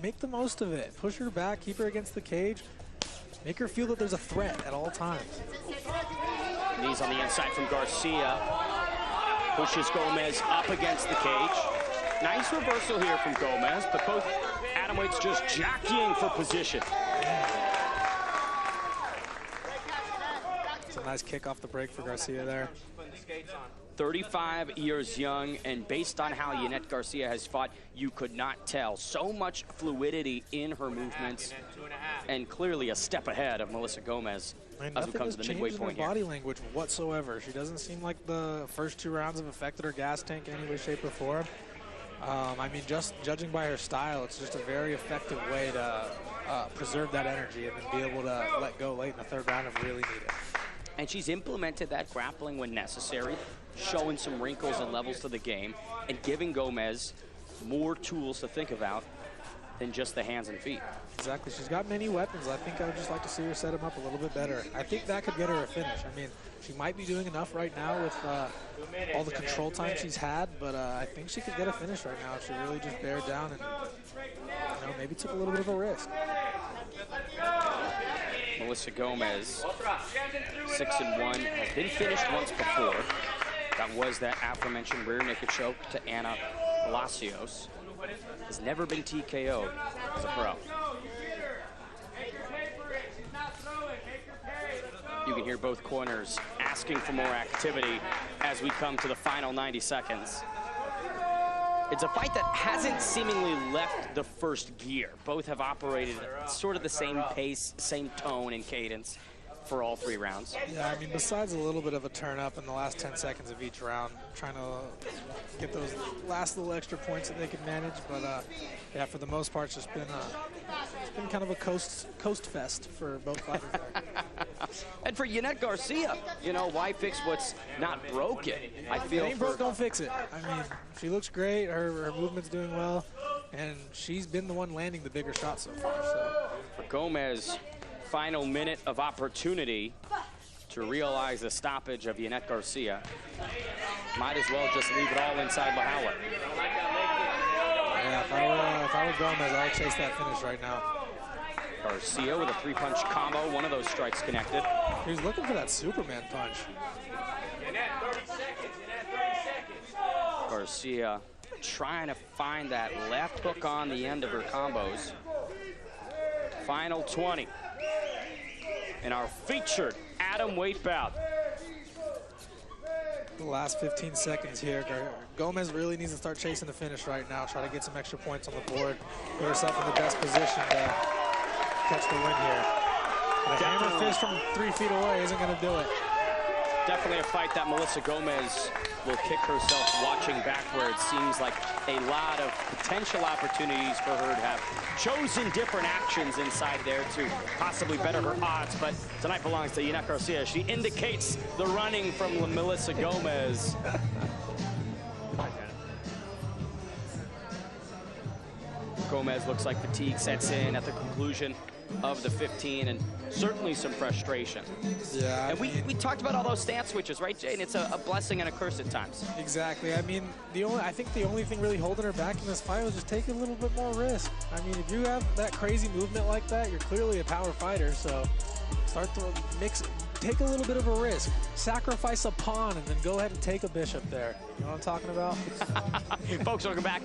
Speaker 2: make the most of it. Push her back, keep her against the cage. Make her feel that there's a threat at all times.
Speaker 1: Knees on the inside from Garcia. Pushes Gomez up against the cage. Nice reversal here from Gomez, but both Adamweight's just jockeying for position.
Speaker 2: It's a nice kick off the break for Garcia there.
Speaker 1: 35 years young, and based on how Yannet Garcia has fought, you could not tell. So much fluidity in her movements, and clearly a step ahead of Melissa Gomez as we come to the midway point
Speaker 2: here. Body language whatsoever. She doesn't seem like the first 2 rounds have affected her gas tank in any way, shape, or form. I mean, just judging by her style, it's just a very effective way to preserve that energy and then be able to let go late in the 3rd round if we really need it.
Speaker 1: And she's implemented that grappling when necessary, showing some wrinkles and levels to the game, and giving Gomez more tools to think about than just the hands and feet.
Speaker 2: Exactly. She's got many weapons. I think I would just like to see her set him up a little bit better. I think that could get her a finish. I mean, she might be doing enough right now with all the control time she's had, but I think she could get a finish right now if she really just bared down and, you know, maybe took a little bit of a risk.
Speaker 1: Melissa Gomez, 6-1, has been finished once before. That was that aforementioned rear naked choke to Ana Palacios. Has never been TKO'd as a pro. You can hear both corners asking for more activity as we come to the final 90 seconds. It's a fight that hasn't seemingly left the first gear. Both have operated at sort of the same pace, same tone and cadence for all 3 rounds.
Speaker 2: Yeah, I mean, besides a little bit of a turn up in the last 10 seconds of each round, trying to get those last little extra points that they could manage. But yeah, for the most part, it's been kind of a coast fest for both fighters there.
Speaker 1: And for Yannet Garcia, you know, why fix what's not broken? I feel
Speaker 2: ain't broke, don't fix it. I mean, she looks great. Her movement's doing well, and she's been the one landing the bigger shots so far. So
Speaker 1: for Gomez, final minute of opportunity to realize the stoppage of Yannet Garcia. Might as well just leave it all inside Lahala.
Speaker 2: Yeah, if I were Gomez, I would chase that finish right now.
Speaker 1: Garcia with a 3-punch combo, one of those strikes connected.
Speaker 2: He was looking for that Superman punch.
Speaker 1: Garcia trying to find that left hook on the end of her combos. Final 20 in our featured Adamweight bout.
Speaker 2: The last 15 seconds here. Gomez really needs to start chasing the finish right now. Try to get some extra points on the board. Put herself in the best position to catch the win here. But a hammer fist from 3 feet away isn't going to do it.
Speaker 1: Definitely a fight that Melissa Gomez will kick herself watching back, where it seems like a lot of potential opportunities for her to have chosen different actions inside there to possibly better her odds. But tonight belongs to Yannet Garcia. She indicates the running from Melissa Gomez. Gomez looks like fatigue sets in at the conclusion of the 15, and certainly some frustration.
Speaker 2: Yeah,
Speaker 1: and we talked about all those stance switches, right, Jay? And it's a blessing and a curse at times.
Speaker 2: Exactly. I mean, I think the only thing really holding her back in this fight was just taking a little bit more risk. I mean, if you have that crazy movement like that, you're clearly a power fighter, so start to take a little bit of a risk. Sacrifice a pawn and then go ahead and take a bishop there. You know what I'm talking about?
Speaker 1: Folks, welcome back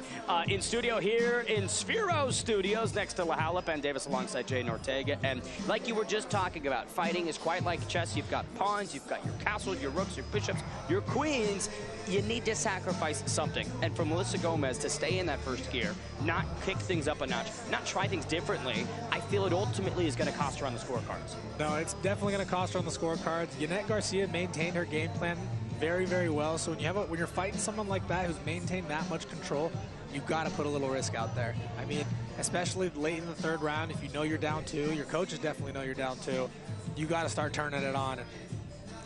Speaker 1: in studio here in Sphero Studios next to Lahala. Ben Davis alongside Jay Ortega. And like you were just talking about, fighting is quite like chess. You've got pawns, you've got your castles, your rooks, your bishops, your queens. You need to sacrifice something. And for Melissa Gomez to stay in that first gear, not kick things up a notch, not try things differently, I feel it ultimately is going to cost her on the scorecards.
Speaker 2: No, it's definitely going to cost her on the scorecards. Yannet Garcia maintained her game plan very, very well. So when you're fighting someone like that who's maintained that much control, you've got to put a little risk out there. I mean, especially late in the 3rd round, if you know you're down 2, your coaches definitely know you're down 2, you got to start turning it on and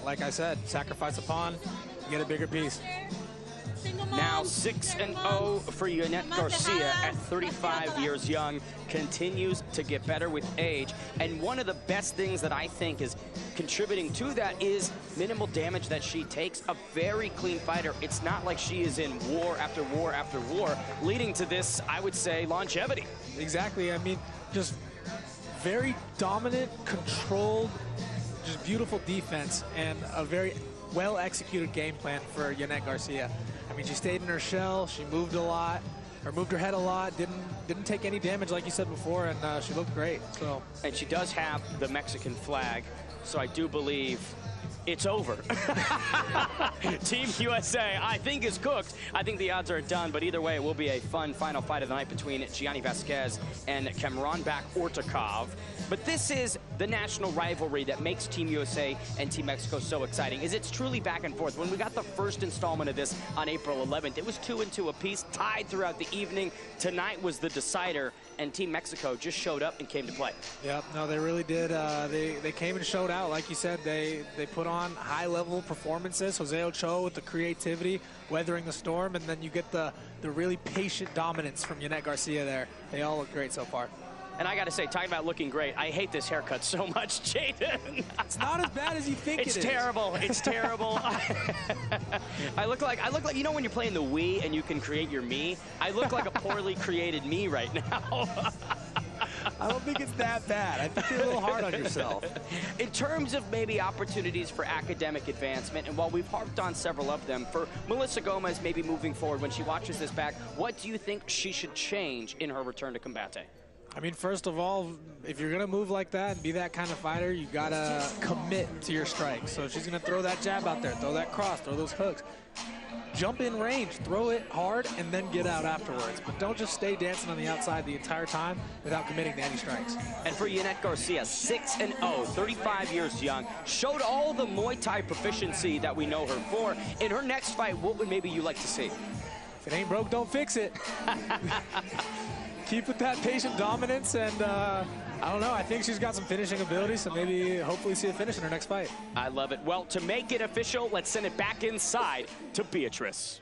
Speaker 2: like I said, sacrifice a pawn, you get a bigger piece.
Speaker 1: Now 6-0 for Yanette Garcia at 35 years young, continues to get better with age. And one of the best things that I think is contributing to that is minimal damage that she takes. A very clean fighter. It's not like she is in war after war after war, leading to this, I would say, longevity.
Speaker 2: Exactly. I mean, just very dominant, controlled, just beautiful defense, and a very well-executed game plan for Yanette Garcia. I mean, she stayed in her shell, she moved a lot, or moved her head a lot, didn't take any damage like you said before, and she looked great. So. And
Speaker 1: she does have the Mexican flag, so I do believe it's over. Team USA, I think, is cooked. I think the odds are done, but either way, it will be a fun final fight of the night between Gianni Vasquez and Cameron-back Ortikov. But this is the national rivalry that makes Team USA and Team Mexico so exciting, is it's truly back and forth. When we got the first installment of this on April 11th, it was 2-2 apiece, tied throughout the evening. Tonight was the decider, and Team Mexico just showed up and came to play.
Speaker 2: Yep, no, they really did. They came and showed out. Like you said, they put on high-level performances. Jose Ochoa with the creativity, weathering the storm, and then you get the really patient dominance from Yanette Garcia there. They all look great so far.
Speaker 1: And I got to say, talking about looking great, I hate this haircut so much, Jaden.
Speaker 2: It's not as bad as you think it is.
Speaker 1: It's terrible. It's terrible. I look like, you know when you're playing the Wii and you can create your me? I look like a poorly created me right now.
Speaker 2: I don't think it's that bad. I think you're a little hard on yourself.
Speaker 1: In terms of maybe opportunities for academic advancement, and while we've harped on several of them, for Melissa Gomez maybe moving forward when she watches this back, what do you think she should change in her return to Combate?
Speaker 2: I mean, first of all, if you're going to move like that and be that kind of fighter, you got to commit to your strikes. So if she's going to throw that jab out there, throw that cross, throw those hooks, jump in range, throw it hard, and then get out afterwards. But don't just stay dancing on the outside the entire time without committing to any strikes.
Speaker 1: And for Yanette Garcia, 6-0, 35 years young, showed all the Muay Thai proficiency that we know her for. In her next fight, what would maybe you like to see?
Speaker 2: If it ain't broke, don't fix it. Keep with that patient dominance, and I don't know, I think she's got some finishing ability, so maybe hopefully see a finish in her next fight.
Speaker 1: I love it. Well, to make it official, let's send it back inside to Beatrice.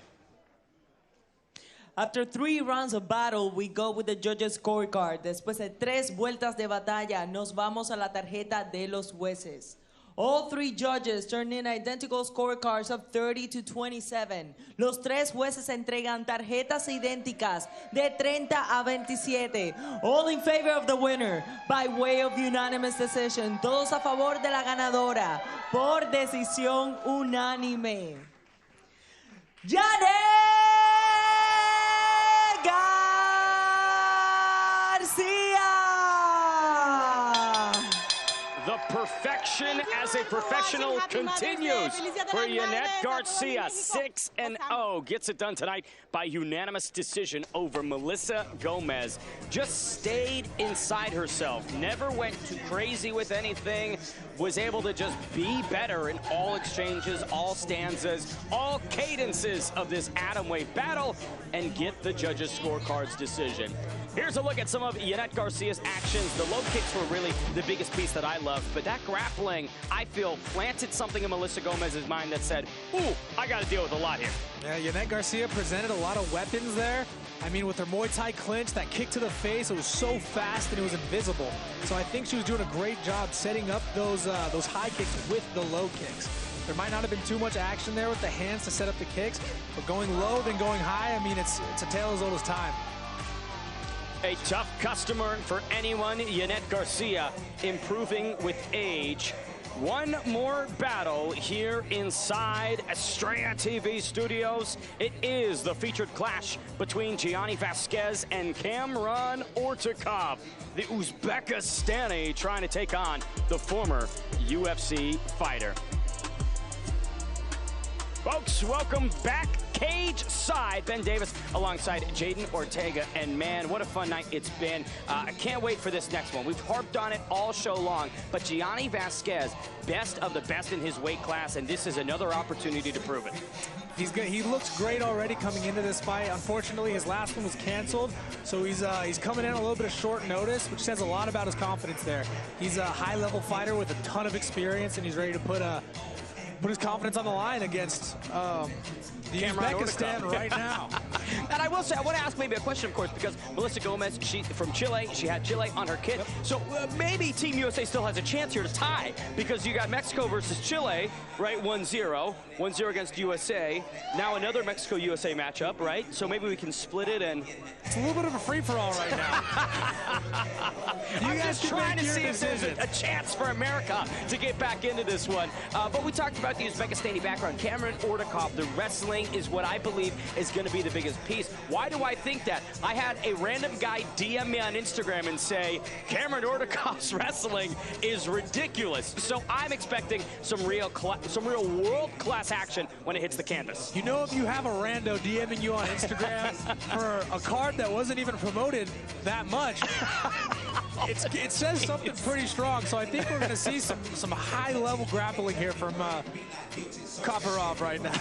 Speaker 3: After 3 rounds of battle, we go with the judges' scorecard. Después de 3 vueltas de batalla, nos vamos a la tarjeta de los jueces. All 3 judges turned in identical scorecards of 30-27. Los 3 jueces entregan tarjetas idénticas de 30-27. All in favor of the winner by way of unanimous decision. Todos a favor de la ganadora por decisión unánime. Yanette Garcia!
Speaker 1: The perfection as a professional continues for Yanette Garcia. 6-0, gets it done tonight by unanimous decision over Melissa Gomez. Just stayed inside herself, never went too crazy with anything, was able to just be better in all exchanges, all stanzas, all cadences of this Adamweight battle, and get the judges' scorecards decision. Here's a look at some of Yanette Garcia's actions. The low kicks were really the biggest piece that I loved, but that grappling, I feel, planted something in Melissa Gomez's mind that said, ooh, I got to deal with a lot here.
Speaker 2: Yeah, Yanette Garcia presented a lot of weapons there. I mean, with her Muay Thai clinch, that kick to the face, it was so fast and it was invisible. So I think she was doing a great job setting up those high kicks with the low kicks. There might not have been too much action there with the hands to set up the kicks, but going low then going high, I mean, it's a tale as old as time.
Speaker 1: A tough customer for anyone. Yanette Garcia improving with age. One more battle here inside Estrella TV studios. It is the featured clash between Gianni Vasquez and Cameron Ortikov. The Uzbekistani trying to take on the former UFC fighter. Folks, welcome back. Cage side, Ben Davis alongside Jaden Ortega, and man, what a fun night it's been. I can't wait for this next one. We've harped on it all show long, but Gianni Vasquez, best of the best in his weight class, and this is another opportunity to prove it.
Speaker 2: He's good. He looks great already coming into this fight. Unfortunately, his last one was canceled, so he's coming in a little bit of short notice, which says a lot about his confidence there. He's a high-level fighter with a ton of experience, and he's ready to put a put his confidence on the line against Uzbekistan right now.
Speaker 1: And I will say, I want to ask maybe a question, of course, because Melissa Gomez, she's from Chile. She had Chile on her kit. Yep. So maybe Team USA still has a chance here to tie, because you got Mexico versus Chile, right? 1-0. 1-0 against USA. Now another Mexico-USA matchup, right? So maybe we can split it and...
Speaker 2: It's a little bit of a free-for-all right now.
Speaker 1: I'm just trying to see if there's a chance for America to get back into this one. But we talked about the Uzbekistani background. Cameron Ortikov, the wrestling is what I believe is going to be the biggest piece. Why do I think that? I had a random guy DM me on Instagram and say, Cameron Ortikov's wrestling is ridiculous. So I'm expecting some real world-class action when it hits the canvas.
Speaker 2: You know, if you have a rando DMing you on Instagram for a card that wasn't even promoted that much, it says something pretty strong. So I think we're going to see some high-level grappling here from Kopyrov right now.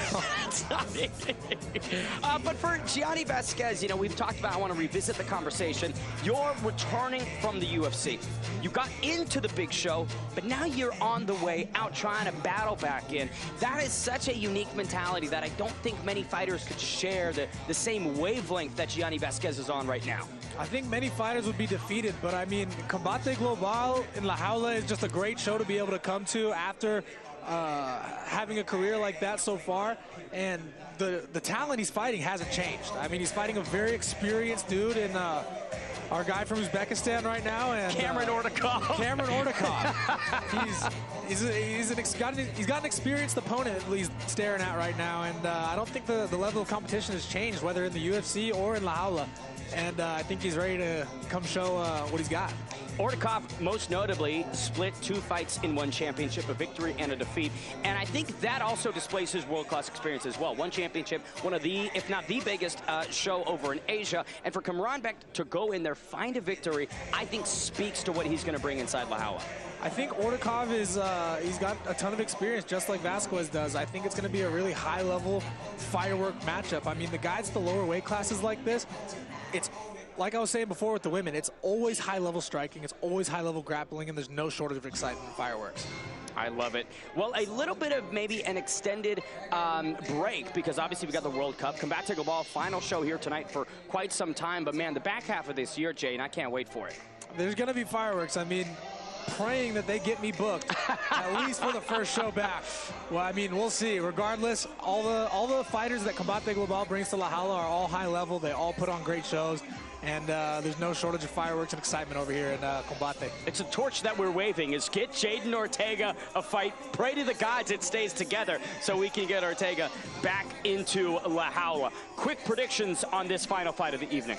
Speaker 1: But for Gianni Vasquez, you know, we've talked about, I want to revisit the conversation. You're returning from the UFC. You got into the big show, but now you're on the way out trying to battle back in. That is such a unique mentality that I don't think many fighters could share the same wavelength that Gianni Vasquez is on right now.
Speaker 2: I think many fighters would be defeated, but I mean, Combate Global in La Jaula is just a great show to be able to come to after having a career like that so far, and the talent he's fighting hasn't changed. I mean, he's fighting a very experienced dude in our guy from Uzbekistan right now, and
Speaker 1: Cameron Ortikov.
Speaker 2: Cameron Ortikov. He's got an experienced opponent at least staring at right now, and I don't think the level of competition has changed, whether in the UFC or in La Jaula. And I think he's ready to come show what he's got.
Speaker 1: Ortikov, most notably, split 2 fights in 1 championship, a victory and a defeat. And I think that also displays his world-class experience as well. 1 championship, one of the, if not the biggest show over in Asia. And for Kamranbek to go in there, find a victory, I think speaks to what he's going to bring inside La Jaula.
Speaker 2: I think Ortikov is, he's got a ton of experience, just like Vasquez does. I think it's going to be a really high-level firework matchup. I mean, the guys at the lower weight classes like this, it's like I was saying before with the women, it's always high-level striking, it's always high-level grappling, and there's no shortage of excitement and fireworks.
Speaker 1: I love it. Well, a little bit of maybe an extended break, because obviously we got the World Cup. Combate Global, final show here tonight for quite some time. But, man, the back half of this year, Jay, and I can't wait for it.
Speaker 2: There's going to be fireworks. I mean, praying that they get me booked, at least for the first show back. Well, I mean, we'll see. Regardless, all the fighters that Combate Global brings to La Jaula are all high level. They all put on great shows. And there's no shortage of fireworks and excitement over here in Combate.
Speaker 1: It's a torch that we're waving, is get Jaden Ortega a fight. Pray to the gods it stays together so we can get Ortega back into La Jaula. Quick predictions on this final fight of the evening.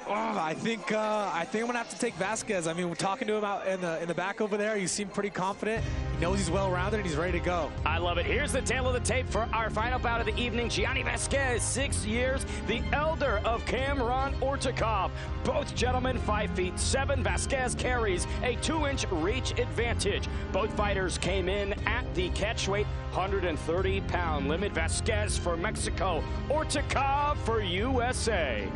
Speaker 2: Oh, I think I'm gonna have to take Vasquez. I mean, we're talking to him out in the back over there. He seemed pretty confident. He knows he's well-rounded and he's ready to go.
Speaker 1: I love it. Here's the tail of the tape for our final bout of the evening. Gianni Vasquez, 6 years, the elder of Cameron Ortikov. Both gentlemen 5'7". Vasquez carries a 2-inch reach advantage. Both fighters came in at the catchweight 130-pound limit. Vasquez for Mexico, Ortikov for USA.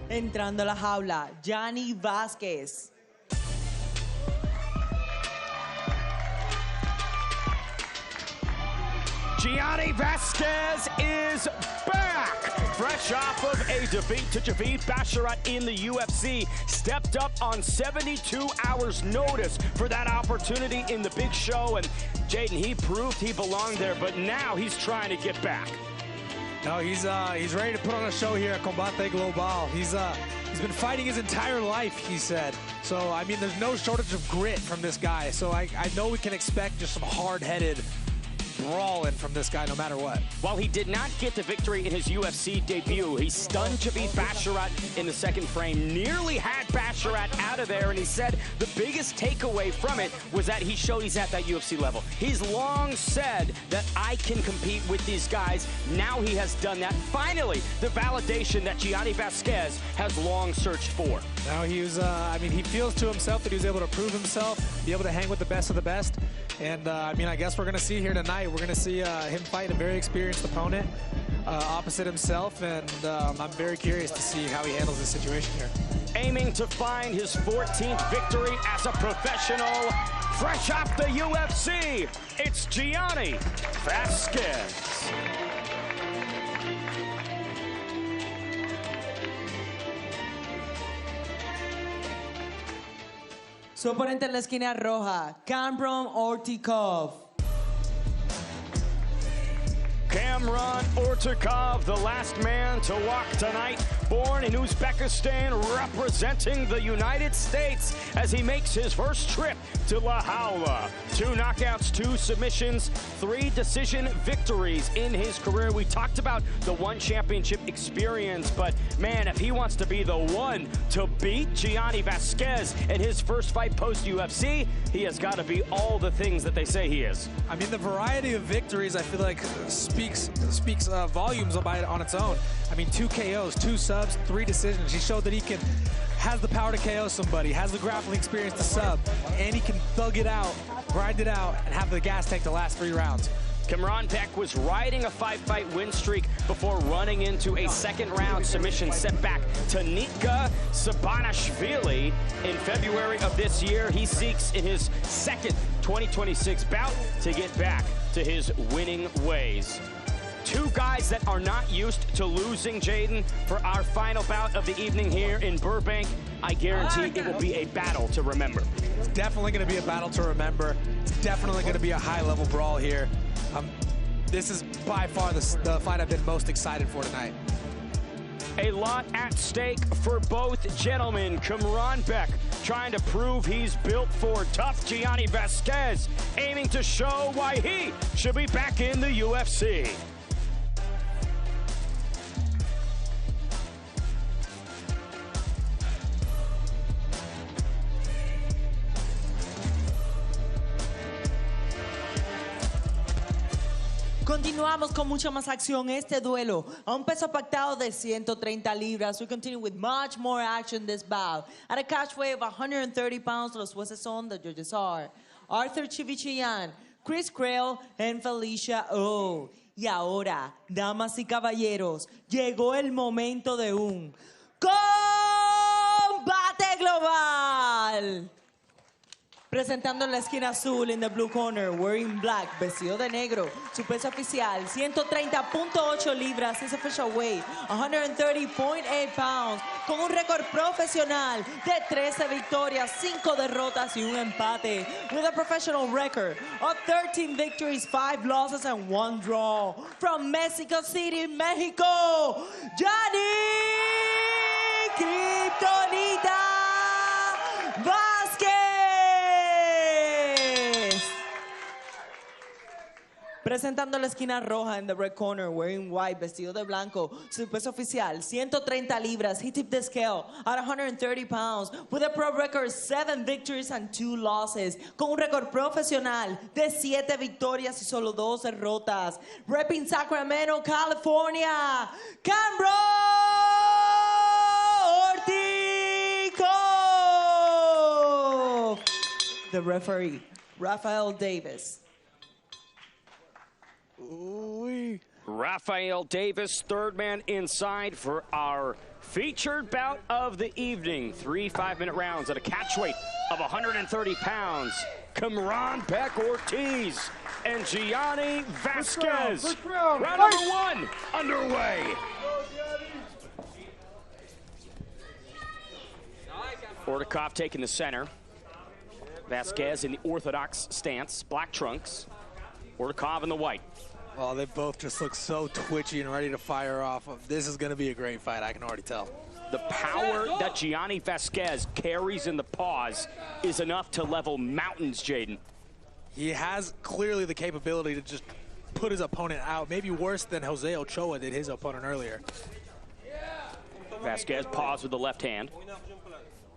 Speaker 3: Entrando a la jaula, Gianni Vasquez.
Speaker 1: Gianni Vasquez is back! Fresh off of a defeat to Javid Basharat in the UFC. Stepped up on 72 hours notice for that opportunity in the big show. And Jaden, he proved he belonged there, but now he's trying to get back.
Speaker 2: No, he's ready to put on a show here at Combate Global. He's been fighting his entire life, he said. So, I mean, there's no shortage of grit from this guy. So I know we can expect just some hard-headed brawling from this guy no matter what.
Speaker 1: While he did not get the victory in his UFC debut, he stunned Javid Basharat in the second frame, nearly had Basharat out of there, and he said the biggest takeaway from it was that he showed he's at that UFC level. He's long said that I can compete with these guys. Now he has done that. Finally, the validation that Gianni Vasquez has long searched for.
Speaker 2: Now he was, I mean, he feels to himself that he was able to prove himself, be able to hang with the best of the best. And, I mean, I guess we're going to see here tonight, we're going to see him fight a very experienced opponent opposite himself. And I'm very curious to see how he handles this situation here.
Speaker 1: aiming to find his 14th victory as a professional. Fresh off the UFC, it's Gianni Vasquez.
Speaker 3: Su oponente en la esquina roja, Ortikov.
Speaker 1: Cameron Ortikov, the last man to walk tonight, born in Uzbekistan, representing the United States as he makes his first trip to La Jaula. 2 knockouts, 2 submissions, 3 decision victories in his career. We talked about the one championship experience, but man, if he wants to be the one to beat Gianni Vasquez in his first fight post-UFC, he has got to be all the things that they say he is.
Speaker 2: I mean, the variety of victories, I feel like, speaks volumes about it on its own. I mean, 2 KOs, 2 subs, 3 decisions. He showed that he has the power to KO somebody, has the grappling experience to sub, and he can thug it out, grind it out, and have the gas tank the last 3 rounds.
Speaker 1: Cameron Beck was riding a 5-fight win streak before running into a second-round submission setback to Nika Sabanashvili in February of this year. He seeks in his second 2026 bout to get back to his winning ways. 2 guys that are not used to losing, Jaden, for our final bout of the evening here in Burbank. I guarantee it will be a battle to remember.
Speaker 2: It's definitely going to be a battle to remember. It's definitely going to be a high-level brawl here. This is by far the fight I've been most excited for tonight.
Speaker 1: A lot at stake for both gentlemen. Cameron Beck trying to prove he's built for tough. Gianni Vasquez aiming to show why he should be back in the UFC.
Speaker 3: Continuamos con mucha más acción este duelo. A un peso pactado de 130 libras. We continue with much more action this bout. At a catch weight of 130 pounds, los jueces son, the judges are Arthur Chivichian, Chris Crail, and Felicia O. Y ahora, damas y caballeros, llegó el momento de un combate global. Presentando en la esquina azul, in the blue corner, wearing black, vestido de negro. Su peso oficial, 130.8 libras. His official weight, 130.8 pounds. Con un récord profesional de 13 victorias, 5 derrotas y un empate. With a professional record of 13 victories, 5 losses, and 1 draw. From Mexico City, Mexico, Gianni Kryptonita Vasquez. Presentando la esquina roja, in the red corner, wearing white, vestido de blanco. Su peso oficial, 130 libras. He tipped the scale at 130 pounds with a pro record, 7 victories and 2 losses. Con un récord profesional de 7 victorias y solo 2 derrotas. Repping Sacramento, California, Cameron Ortikov. The referee, Rafael Davis.
Speaker 1: Ooh-wee. Rafael Davis, third man inside for our featured bout of the evening. 3 5-minute rounds at a catch weight of 130 pounds. Cameron Beck Ortiz and Gianni Vasquez. Round number 1 underway. Ortikov taking the center. Vasquez in the orthodox stance, black trunks. Ortikov in the white.
Speaker 2: Well, they both just look so twitchy and ready to fire off. This is going to be a great fight, I can already tell.
Speaker 1: The power that Gianni Vasquez carries in the paws is enough to level mountains, Jaden.
Speaker 2: He has clearly the capability to just put his opponent out, maybe worse than Jose Ochoa did his opponent earlier.
Speaker 1: Vasquez paws with the left hand.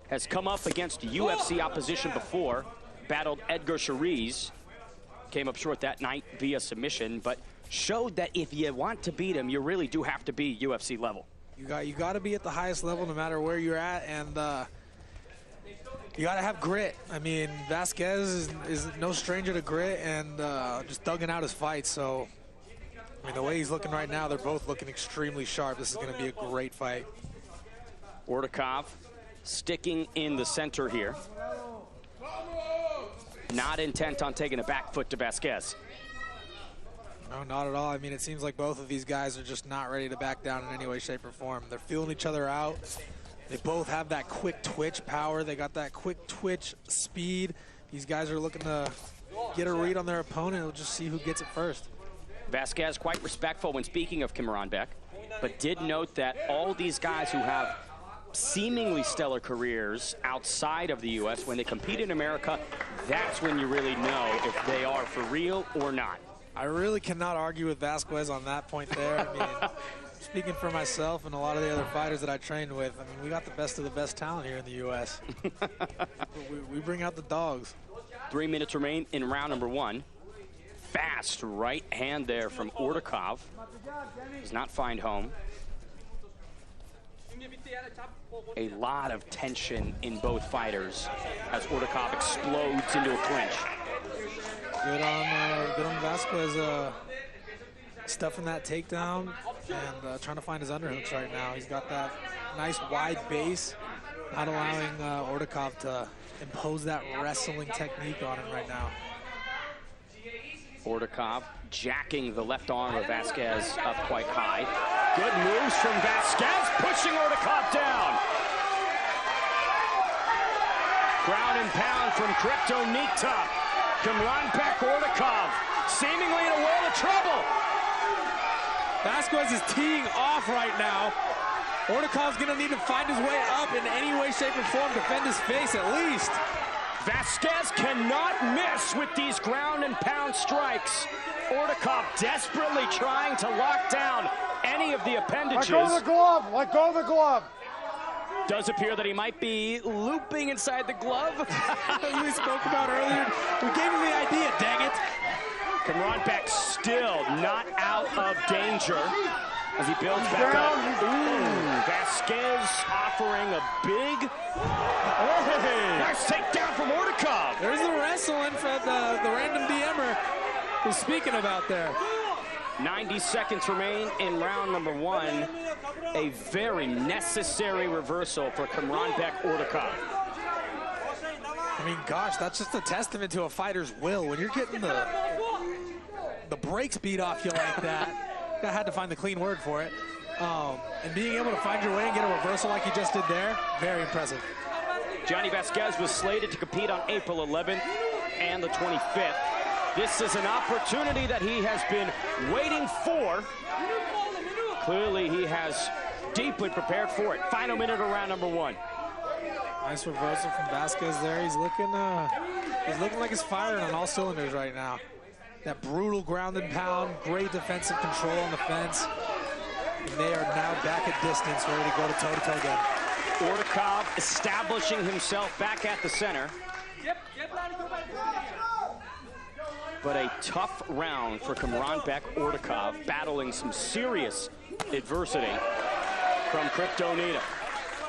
Speaker 1: Has come up against UFC opposition before, battled Edgar Chiriz. Came up short that night via submission, but showed that if you want to beat him, you really do have to be UFC level.
Speaker 2: You got to be at the highest level no matter where you're at, and you got to have grit. I mean, Vasquez is no stranger to grit and just thugging out his fights. So, I mean, the way he's looking right now, they're both looking extremely sharp. This is going to be a great fight.
Speaker 1: Ortikov sticking in the center here. Not intent on taking a back foot to Vasquez.
Speaker 2: No, not at all. I mean, it seems like both of these guys are just not ready to back down in any way, shape, or form. They're feeling each other out. They both have that quick twitch power. They got that quick twitch speed. These guys are looking to get a read on their opponent. We'll just see who gets it first.
Speaker 1: Vasquez quite respectful when speaking of Cameron, but did note that all these guys who have seemingly stellar careers outside of the U.S., when they compete in America, that's when you really know if they are for real or not.
Speaker 2: I really cannot argue with Vasquez on that point there. I mean, speaking for myself and a lot of the other fighters that I trained with, I mean, we got the best of the best talent here in the U.S. we bring out the dogs.
Speaker 1: 3 minutes remain in round number 1. Fast right hand there from Ortikov. Does not find home. A lot of tension in both fighters as Ortikov explodes into a clinch.
Speaker 2: Good on Vasquez stuffing that takedown and trying to find his underhooks right now. He's got that nice wide base, not allowing Ortikov to impose that wrestling technique on him right now.
Speaker 1: Ortikov jacking the left arm of Vasquez up quite high. Good moves from Vasquez, pushing Ortikov down. Ground and pound from Kryptonita. Combate Ortikov seemingly in a world of trouble.
Speaker 2: Vasquez is teeing off right now. Ortikov's gonna need to find his way up in any way, shape, or form, defend his face at least.
Speaker 1: Vasquez cannot miss with these ground and pound strikes. Ortikov desperately trying to lock down any of the appendages.
Speaker 4: Let go of the glove, let go of the glove.
Speaker 1: Does appear that he might be looping inside the glove.
Speaker 2: We spoke about earlier. We gave him the idea, dang it.
Speaker 1: Combate still not out of danger as he builds back up. Ooh, Vasquez offering a big nice takedown from Ortikov.
Speaker 2: There's the wrestling for the random DMer was speaking about there.
Speaker 1: 90 seconds remain in round number 1. A very necessary reversal for Combate Ortikov.
Speaker 2: I mean, gosh, that's just a testament to a fighter's will. When you're getting the brakes beat off you like that, I had to find the clean word for it. And being able to find your way and get a reversal like you just did there, very impressive.
Speaker 1: Gianni Vasquez was slated to compete on April 11th and the 25th. This is an opportunity that he has been waiting for. Clearly, he has deeply prepared for it. Final minute of round number 1.
Speaker 2: Nice reversal from Vasquez there. He's looking like he's firing on all cylinders right now. That brutal ground and pound, great defensive control on the fence. And they are now back at distance, ready to go to toe-to-toe again.
Speaker 1: Ortikov establishing himself back at the center. But a tough round for Combate Ortikov, battling some serious adversity from Kryptonita.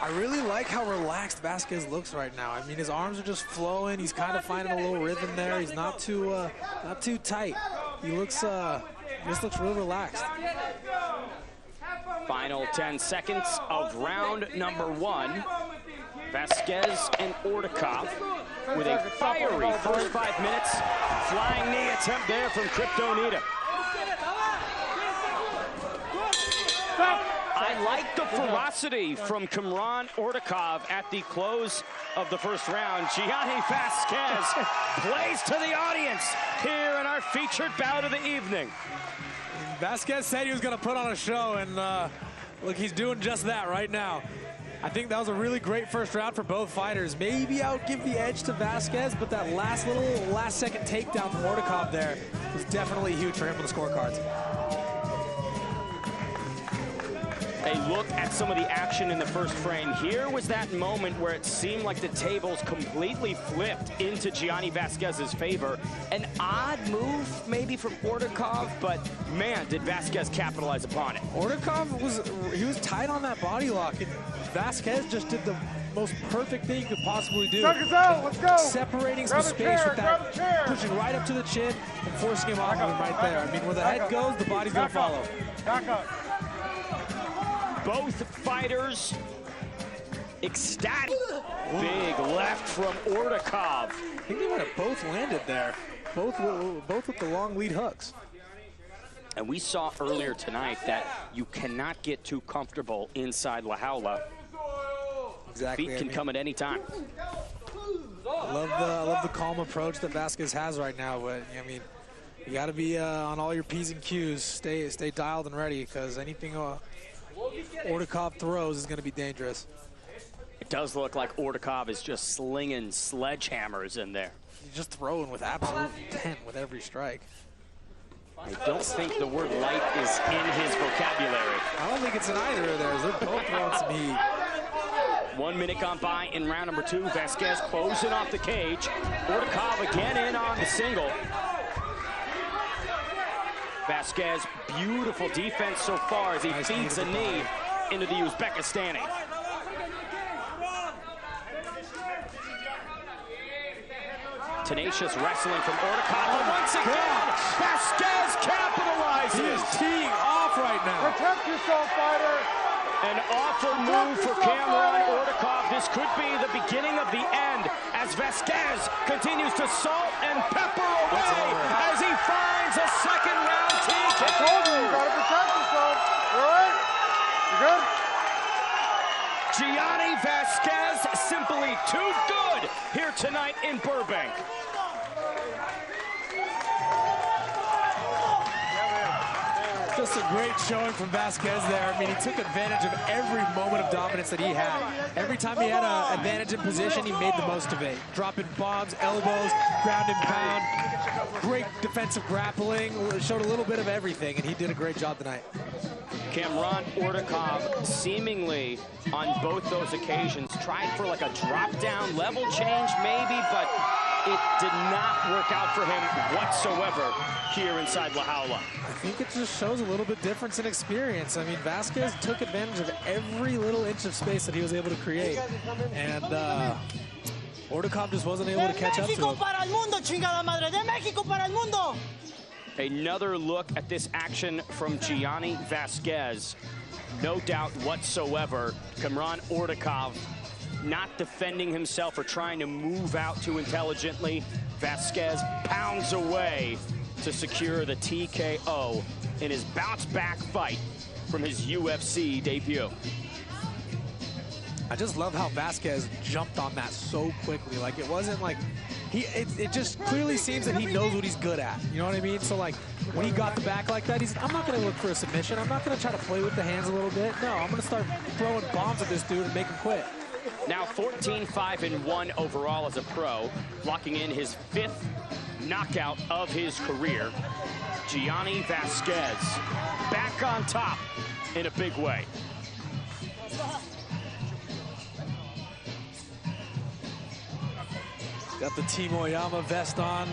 Speaker 2: I really like how relaxed Vasquez looks right now. I mean, his arms are just flowing. He's kind of finding a little rhythm there. He's not too tight. He looks, just looks real relaxed.
Speaker 1: Final 10 seconds of round number 1. Vasquez and Ortikov with a fiery first 5 minutes. Flying knee attempt there from Kryptonita. I like the ferocity from Cameron Ortikov at the close of the first round. Gianni Vasquez plays to the audience here in our featured bout of the evening.
Speaker 2: Vasquez said he was going to put on a show, and look, he's doing just that right now. I think that was a really great first round for both fighters. Maybe I would give the edge to Vasquez, but that last second takedown from Ortikov there was definitely huge for him on the scorecards.
Speaker 1: A look at some of the action in the first frame. Here was that moment where it seemed like the tables completely flipped into Gianni Vasquez's favor. An odd move maybe from Ortikov, but man, did Vasquez capitalize upon it.
Speaker 2: Ortikov was tight on that body lock, and Vasquez just did the most perfect thing you could possibly do.
Speaker 4: Seconds out, let's go.
Speaker 2: Separating some space with that, pushing right up to the chin and forcing him off of him right there. I mean, where the head goes, the body's gonna follow.
Speaker 4: Back up.
Speaker 1: Both fighters ecstatic. Big left from Ortikov.
Speaker 2: I think they might have both landed there. Both with the long lead hooks.
Speaker 1: And we saw earlier tonight that you cannot get too comfortable inside La Jaula.
Speaker 2: Exactly.
Speaker 1: Feet can come at any time.
Speaker 2: I love the calm approach that Vasquez has right now, but I mean, you got to be on all your P's and Q's. Stay dialed and ready, because anything Ortikov throws is going to be dangerous.
Speaker 1: It does look like Ortikov is just slinging sledgehammers in there.
Speaker 2: He's just throwing with absolute intent with every strike.
Speaker 1: I don't think the word light is in his vocabulary.
Speaker 2: I don't think it's in either of theirs. They're both throwing some heat.
Speaker 1: 1 minute gone by in round number 2. Vasquez closing off the cage. Ortikov again in on the single. Vasquez, beautiful defense so far as he feeds a knee into the Uzbekistani. Tenacious wrestling from Ortikov, and once again, Vasquez capitalizes.
Speaker 2: He is teeing off right now.
Speaker 4: Protect yourself, fighter.
Speaker 1: An awful move for Cameron Ortikov. This could be the beginning of the end as Vasquez continues to salt and pepper away as he finds a second round TK.
Speaker 4: I told you gotta protect yourself. You all right? You good?
Speaker 1: Gianni Vasquez, simply too good here tonight in Burbank.
Speaker 2: Just a great showing from Vasquez there. I mean, he took advantage of every moment of dominance that he had. Every time he had an advantage in position, he made the most of it. Dropping bombs, elbows, ground and pound. Great defensive grappling. Showed a little bit of everything, and he did a great job tonight.
Speaker 1: Cameron Ortikov seemingly on both those occasions tried for like a drop-down level change maybe, but it did not work out for him whatsoever here inside La Jaula.
Speaker 2: I think it just shows a little bit difference in experience. I mean, Vasquez took advantage of every little inch of space that he was able to create, and Ortikov just wasn't able to catch up to him.
Speaker 5: Para el mundo, chingada madre, de México para el mundo.
Speaker 1: Another look at this action from Gianni Vasquez. No doubt whatsoever, Cameron Ortikov not defending himself or trying to move out too intelligently. Vasquez pounds away to secure the TKO in his bounce-back fight from his UFC debut.
Speaker 2: I just love how Vasquez jumped on that so quickly. Like, it wasn't like, it just clearly seems that he knows what he's good at. You know what I mean? So, like, when he got the back like that, he's, I'm not going to look for a submission. I'm not going to try to play with the hands a little bit. No, I'm going to start throwing bombs at this dude and make him quit.
Speaker 1: Now 14-5-1 overall as a pro, locking in his 5th knockout of his career. Gianni Vasquez back on top in a big way.
Speaker 2: Got the Team Oyama vest on.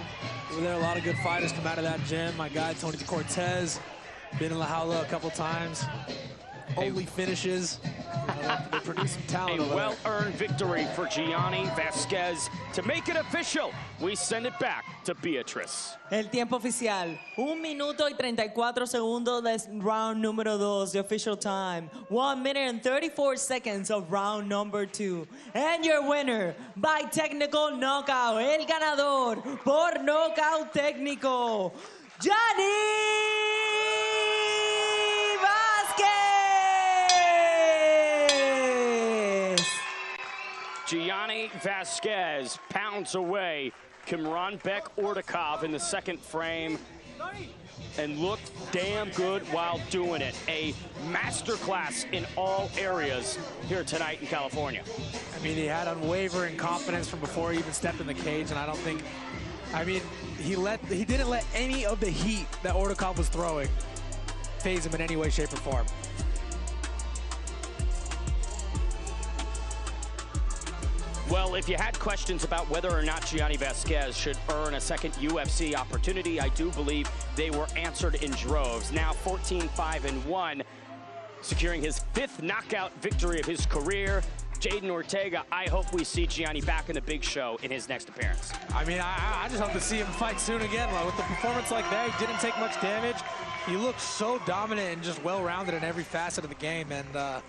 Speaker 2: Over there, a lot of good fighters come out of that gym. My guy, Tony Cortez, been in La Jaula a couple times. Only finishes. You know, they produce some talent.
Speaker 1: A well-earned victory for Gianni Vasquez. To make it official, we send it back to Beatrice.
Speaker 3: El tiempo oficial, 1 minuto y 34 segundos de round número 2, the official time. 1 minute and 34 seconds of round number 2. And your winner by technical knockout, el ganador por knockout técnico, Gianni
Speaker 1: Gianni Vasquez pounds away Cameron Ortikov in the second frame and looked damn good while doing it. A masterclass in all areas here tonight in California.
Speaker 2: I mean, he had unwavering confidence from before he even stepped in the cage, and I don't think, I mean, he didn't let any of the heat that Ortikov was throwing phase him in any way, shape, or form.
Speaker 1: Well, if you had questions about whether or not Gianni Vasquez should earn a second UFC opportunity, I do believe they were answered in droves. Now 14-5-1, securing his 5th knockout victory of his career. Jaden Ortega, I hope we see Gianni back in the big show in his next appearance.
Speaker 2: I mean, I just hope to see him fight soon again. Like, with the performance like that, he didn't take much damage. He looked so dominant and just well-rounded in every facet of the game. And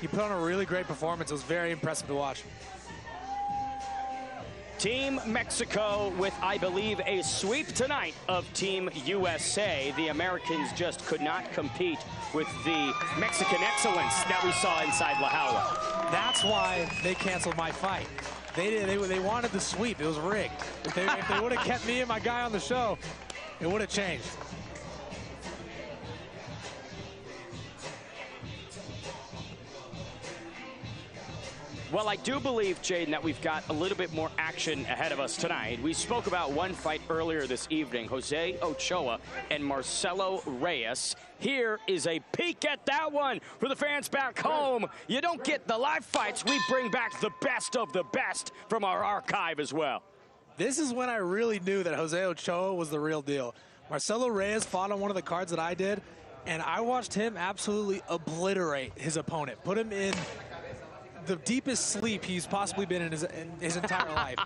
Speaker 2: he put on a really great performance. It was very impressive to watch.
Speaker 1: Team Mexico with, I believe, a sweep tonight of Team USA. The Americans just could not compete with the Mexican excellence that we saw inside La Jaula.
Speaker 2: That's why they canceled my fight. They wanted the sweep. It was rigged. If they would have kept me and my guy on the show, it would have changed.
Speaker 1: Well, I do believe, Jaden, that we've got a little bit more action ahead of us tonight. We spoke about one fight earlier this evening, Jose Ochoa and Marcelo Reyes. Here is a peek at that one for the fans back home. You don't get the live fights. We bring back the best of the best from our archive as well.
Speaker 2: This is when I really knew that Jose Ochoa was the real deal. Marcelo Reyes fought on one of the cards that I did, and I watched him absolutely obliterate his opponent, put him in the deepest sleep he's possibly been in his entire life.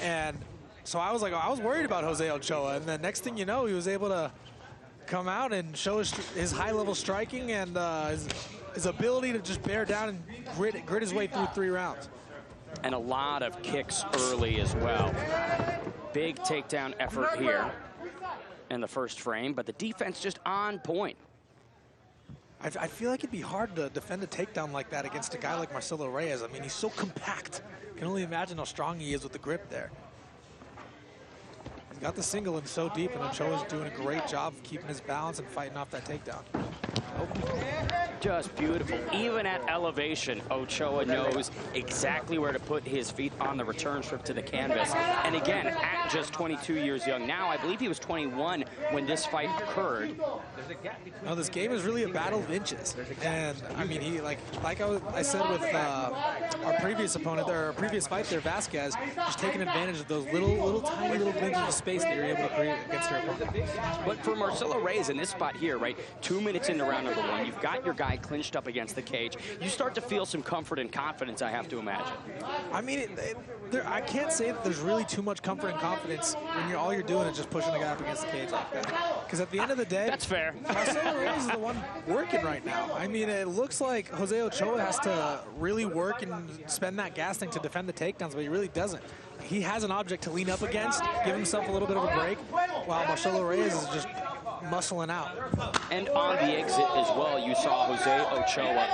Speaker 2: And so I was like, I was worried about Jose Ochoa. And then next thing you know, he was able to come out and show his high-level striking and his ability to just bear down and grit his way through 3 rounds.
Speaker 1: And a lot of kicks early as well. Big takedown effort here in the first frame, but the defense just on point.
Speaker 2: I feel like it'd be hard to defend a takedown like that against a guy like Marcelo Reyes. I mean, he's so compact. You can only imagine how strong he is with the grip there. He's got the single in so deep, and Ochoa's doing a great job of keeping his balance and fighting off that takedown.
Speaker 1: Just beautiful. Even at elevation, Ochoa knows exactly where to put his feet on the return trip to the canvas. And again, at just 22 years young now, I believe he was 21 when this fight occurred.
Speaker 2: No, this game is really a battle of inches. And I mean, he like I said with our previous opponent, our previous fight there, Vasquez, just taking advantage of those tiny little glimpses of space that you're able to create against your opponent.
Speaker 1: But for Marcelo Reyes in this spot here, right, 2 minutes into round number 1, you've got your guy clinched up against the cage. You start to feel some comfort and confidence, I have to imagine.
Speaker 2: I mean, I can't say that there's really too much comfort and confidence when all you're doing is just pushing the guy up against the cage like that. Because at the end of the day,
Speaker 1: that's fair.
Speaker 2: Marcelo Reyes is the one working right now. I mean, it looks like Jose Ochoa has to really work and spend that gas tank to defend the takedowns, but he really doesn't. He has an object to lean up against, give himself a little bit of a break, while Marcelo Reyes is just muscling out.
Speaker 1: And on the exit as well, you saw Jose Ochoa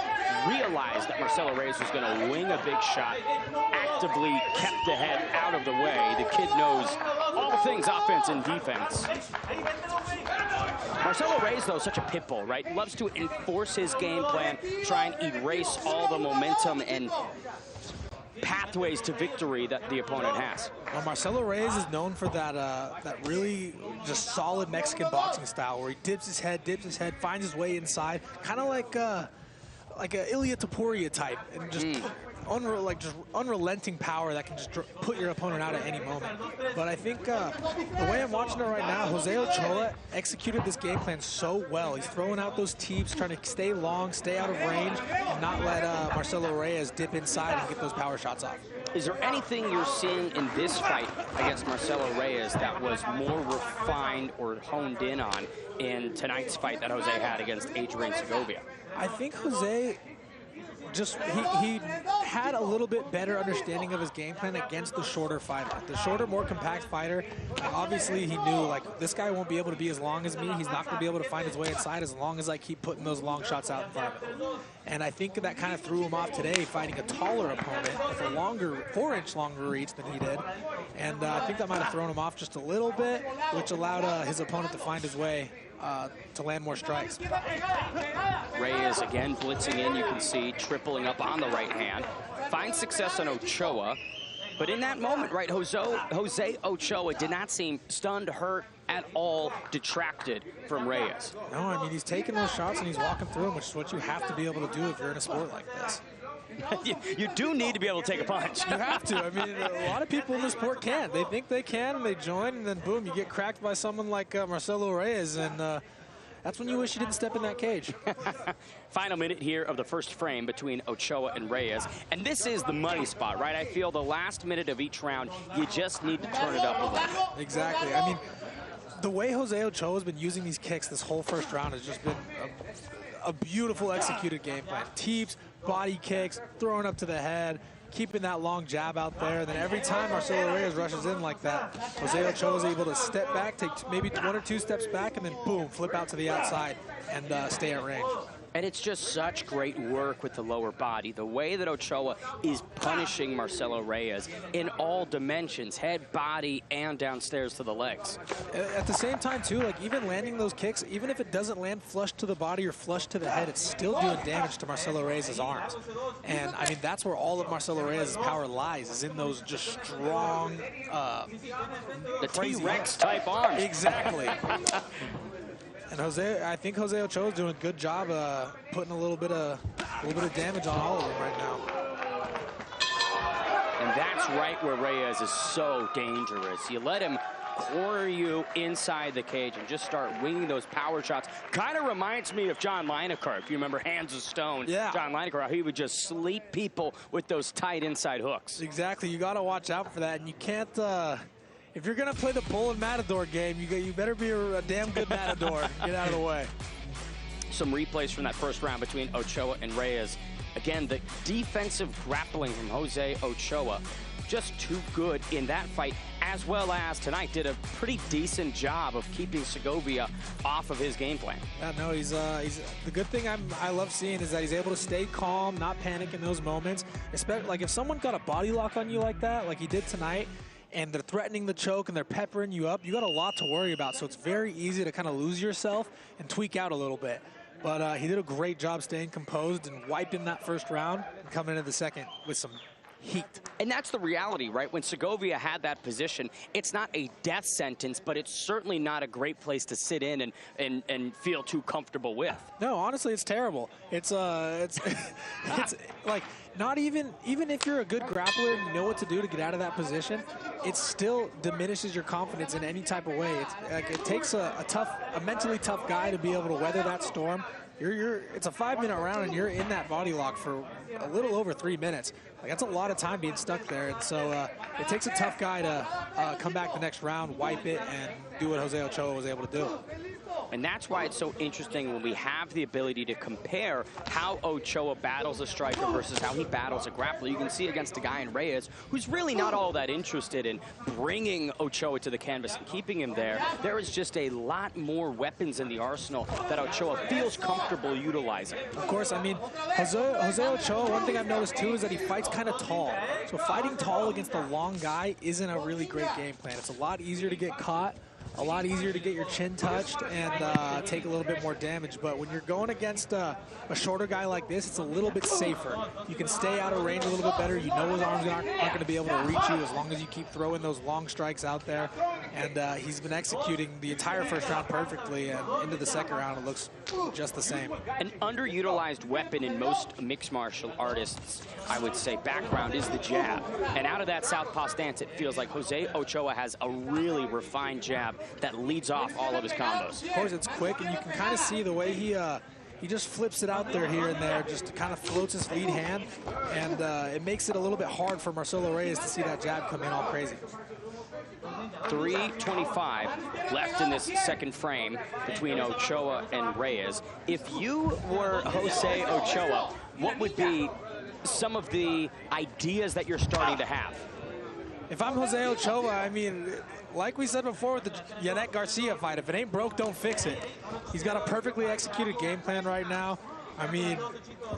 Speaker 1: realize that Marcelo Reyes was going to wing a big shot, actively kept the head out of the way. The kid knows all things offense and defense. Marcelo Reyes, though, such a pit bull, right? Loves to enforce his game plan, try and erase all the momentum and pathways to victory that the opponent has.
Speaker 2: Well, Marcelo Reyes is known for that really just solid Mexican boxing style where he dips his head, finds his way inside, kind of like a Ilia Topuria type, and just unrelenting power that can just put your opponent out at any moment. But I think the way I'm watching it right now, Jose Ochoa executed this game plan so well. He's throwing out those teeps, trying to stay long, stay out of range, and not let Marcelo Reyes dip inside and get those power shots off.
Speaker 1: Is there anything you're seeing in this fight against Marcelo Reyes that was more refined or honed in on in tonight's fight that Jose had against Adrian Segovia?
Speaker 2: I think Jose he had a little bit better understanding of his game plan against the shorter fighter. The shorter, more compact fighter, obviously he knew, like, this guy won't be able to be as long as me. He's not going to be able to find his way inside as long as I keep putting those long shots out in front of him. And I think that kind of threw him off today, fighting a taller opponent with a longer, 4-inch longer reach than he did. And I think that might have thrown him off just a little bit, which allowed his opponent to find his way to land more strikes.
Speaker 1: Reyes again blitzing in, you can see, tripling up on the right hand. Finds success on Ochoa, but in that moment, right, Jose Ochoa did not seem stunned, hurt at all, detracted from Reyes.
Speaker 2: No, I mean, he's taking those shots and he's walking through them, which is what you have to be able to do if you're in a sport like this.
Speaker 1: You do need to be able to take a punch.
Speaker 2: You have to. I mean, a lot of people in this sport can't. They think they can, and they join, and then boom, you get cracked by someone like Marcelo Reyes, and that's when you wish you didn't step in that cage.
Speaker 1: Final minute here of the first frame between Ochoa and Reyes, and this is the money spot, right? I feel the last minute of each round, you just need to turn it up a little.
Speaker 2: Exactly. I mean, the way Jose Ochoa has been using these kicks this whole first round has just been a beautiful executed game plan. Teeps, body kicks, throwing up to the head, keeping that long jab out there. And then every time Marcelo Reyes rushes in like that, Jose Ochoa is able to step back, take maybe 1 or 2 steps back, and then boom, flip out to the outside and stay at range.
Speaker 1: And it's just such great work with the lower body. The way that Ochoa is punishing Marcelo Reyes in all dimensions, head, body, and downstairs to the legs.
Speaker 2: At the same time, too, like even landing those kicks, even if it doesn't land flush to the body or flush to the head, it's still doing damage to Marcelo Reyes' arms. And, I mean, that's where all of Marcelo Reyes' power lies, is in those just strong,
Speaker 1: the T-Rex type arms.
Speaker 2: Exactly. And I think Jose Ochoa is doing a good job putting a little bit of damage on all of them right now.
Speaker 1: And that's right where Reyes is so dangerous. You let him corner you inside the cage and just start winging those power shots. Kind of reminds me of John Lineker. If you remember Hands of Stone,
Speaker 2: yeah.
Speaker 1: John Lineker, how he would just sleep people with those tight inside hooks.
Speaker 2: Exactly. You got to watch out for that, and you can't. If you're going to play the bull and matador game, you better be a damn good matador. Get out of the way.
Speaker 1: Some replays from that first round between Ochoa and Reyes. Again, the defensive grappling from Jose Ochoa, just too good in that fight, as well as tonight did a pretty decent job of keeping Segovia off of his game plan.
Speaker 2: Yeah, no, he's the good thing I love seeing is that he's able to stay calm, not panic in those moments. Especially like if someone got a body lock on you like that, like he did tonight, and they're threatening the choke and they're peppering you up, you got a lot to worry about. So it's very easy to kind of lose yourself and tweak out a little bit. But he did a great job staying composed and wiping that first round and coming into the second with some heat.
Speaker 1: And that's the reality, right? When Segovia had that position, it's not a death sentence, but it's certainly not a great place to sit in and feel too comfortable with.
Speaker 2: No, honestly, it's terrible. It's like not even if you're a good grappler and you know what to do to get out of that position, it still diminishes your confidence in any type of way. It's like it takes a mentally tough guy to be able to weather that storm. It's a 5-minute round and you're in that body lock for a little over 3 minutes. Like that's a lot of time being stuck there, and so it takes a tough guy to come back the next round, wipe it, and do what Jose Ochoa was able to do.
Speaker 1: And that's why it's so interesting when we have the ability to compare how Ochoa battles a striker versus how he battles a grappler. You can see against a guy in Reyes who's really not all that interested in bringing Ochoa to the canvas and keeping him there. There is just a lot more weapons in the arsenal that Ochoa feels comfortable utilizing.
Speaker 2: Of course, I mean, Jose Ochoa, one thing I've noticed too is that he fights kind of tall. So fighting tall against a long guy isn't a really great game plan. It's a lot easier to get caught, a lot easier to get your chin touched and take a little bit more damage. But when you're going against a shorter guy like this, it's a little bit safer. You can stay out of range a little bit better. You know his arms aren't going to be able to reach you as long as you keep throwing those long strikes out there. And he's been executing the entire first round perfectly, and into the second round it looks just the same.
Speaker 1: An underutilized weapon in most mixed martial artists, I would say, background is the jab. And out of that southpaw stance, it feels like Jose Ochoa has a really refined jab that leads off all of his combos.
Speaker 2: Of course, it's quick, and you can kind of see the way he just flips it out there here and there, just kind of floats his lead hand, and it makes it a little bit hard for Marcelo Reyes to see that jab come in all crazy.
Speaker 1: 3:25 left in this second frame between Ochoa and Reyes. If you were Jose Ochoa, what would be some of the ideas that you're starting to have?
Speaker 2: If I'm Jose Ochoa, I mean, like we said before with the Yannick Garcia fight, if it ain't broke, don't fix it. He's got a perfectly executed game plan right now. I mean,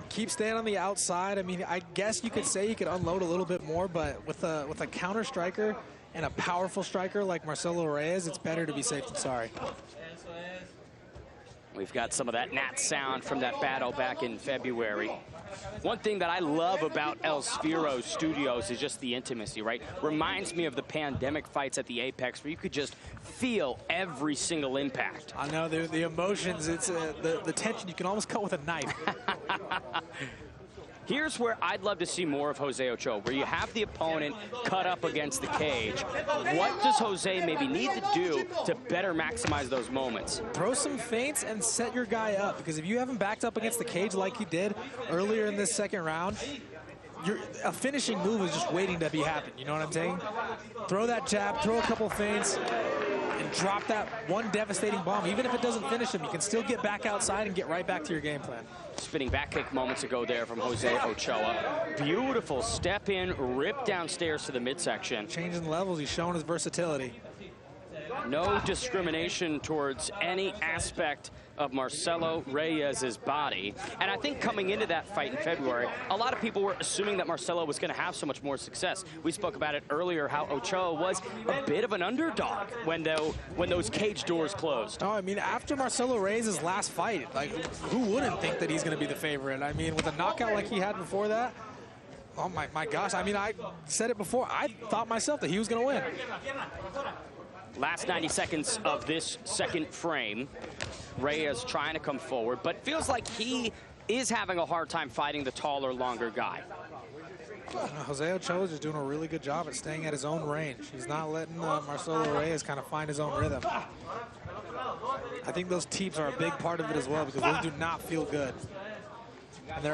Speaker 2: keep staying on the outside. I mean, I guess you could say you could unload a little bit more, but with a counter striker and a powerful striker like Marcelo Reyes, it's better to be safe than sorry.
Speaker 1: We've got some of that Nat sound from that battle back in February. One thing that I love about El Sphero Studios is just the intimacy, right? Reminds me of the pandemic fights at the Apex where you could just feel every single impact.
Speaker 2: I know, the emotions, it's the tension you can almost cut with a knife.
Speaker 1: Here's where I'd love to see more of Jose Ochoa, where you have the opponent cut up against the cage. What does Jose maybe need to do to better maximize those moments?
Speaker 2: Throw some feints and set your guy up, because if you haven't backed up against the cage like he did earlier in this second round, a finishing move is just waiting to be happened. You know what I'm saying? Throw that jab, throw a couple feints, and drop that one devastating bomb. Even if it doesn't finish him, you can still get back outside and get right back to your game plan.
Speaker 1: Spinning back kick moments ago there from Jose Ochoa. Beautiful step in, rip downstairs to the midsection.
Speaker 2: Changing levels, he's showing his versatility.
Speaker 1: No discrimination towards any aspect of Marcelo Reyes' body. And I think coming into that fight in February, a lot of people were assuming that Marcelo was going to have so much more success. We spoke about it earlier, how Ochoa was a bit of an underdog when those cage doors closed.
Speaker 2: Oh, I mean, after Marcelo Reyes' last fight, like, who wouldn't think that he's going to be the favorite? I mean, with a knockout like he had before that, oh my gosh. I mean, I said it before. I thought myself that he was going to win.
Speaker 1: Last 90 seconds of this second frame. Reyes trying to come forward, but feels like he is having a hard time fighting the taller, longer guy.
Speaker 2: Jose Ochoa is just doing a really good job at staying at his own range. He's not letting Marcelo Reyes kind of find his own rhythm. I think those teeps are a big part of it as well, because those do not feel good. And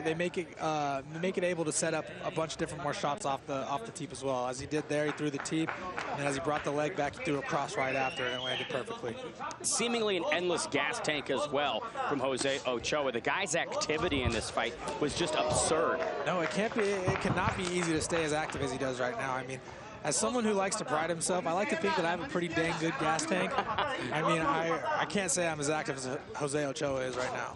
Speaker 2: they make it able to set up a bunch of different more shots off the teep as well. As he did there, he threw the teep, and as he brought the leg back, he threw a cross right after it and landed perfectly. Seemingly
Speaker 1: an endless gas tank as well from Jose Ochoa. The guy's activity in this fight was just absurd.
Speaker 2: No, it can't be. It cannot be easy to stay as active as he does right now. I mean, as someone who likes to pride himself, I like to think that I have a pretty dang good gas tank. I mean, I can't say I'm as active as Jose Ochoa is right now.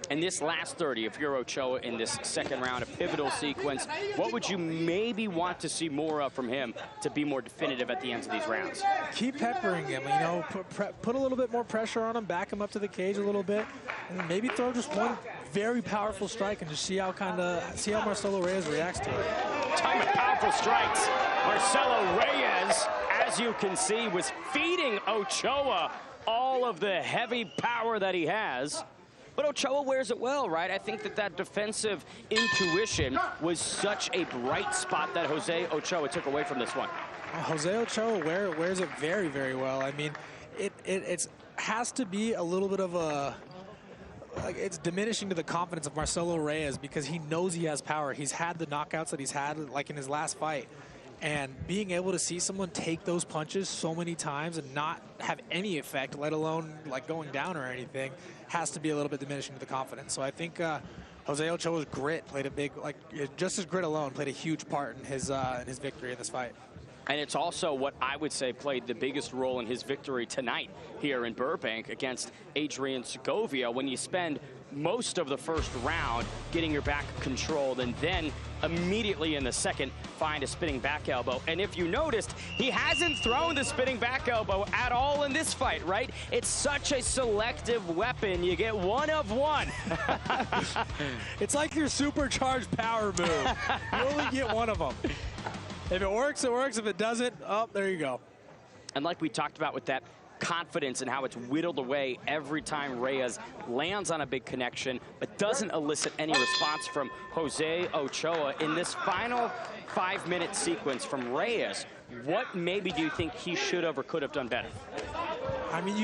Speaker 1: And this last 30, if you're Ochoa in this second round, a pivotal sequence, what would you maybe want to see more of from him to be more definitive at the ends of these rounds?
Speaker 2: Keep peppering him, you know, put a little bit more pressure on him, back him up to the cage a little bit, and then maybe throw just one very powerful strike and just see how Marcelo Reyes reacts to it.
Speaker 1: Time of powerful strikes. Marcelo Reyes, as you can see, was feeding Ochoa all of the heavy power that he has. But Ochoa wears it well, right? I think that defensive intuition was such a bright spot that Jose Ochoa took away from this one.
Speaker 2: Jose Ochoa wears it very, very well. I mean, it has to be a little bit of a, like, it's diminishing to the confidence of Marcelo Reyes, because he knows he has power. He's had the knockouts that he's had, like in his last fight. And being able to see someone take those punches so many times and not have any effect, let alone like going down or anything, has to be a little bit diminishing to the confidence. So I think Jose Ochoa's grit played a big, like, just his grit alone played a huge part in his victory in this fight.
Speaker 1: And it's also what I would say played the biggest role in his victory tonight here in Burbank against Adrian Segovia, when you spend most of the first round getting your back controlled and then immediately in the second find a spinning back elbow. And if you noticed, he hasn't thrown the spinning back elbow at all in this fight, right? It's such a selective weapon. You get one of one.
Speaker 2: It's like your supercharged power move. You only get one of them. If it works, it works. If it doesn't, oh, there you go.
Speaker 1: And like we talked about with that confidence and how it's whittled away every time Reyes lands on a big connection, but doesn't elicit any response from Jose Ochoa in this final 5-minute sequence from Reyes. What maybe do you think he should have or could have done better?
Speaker 2: I mean,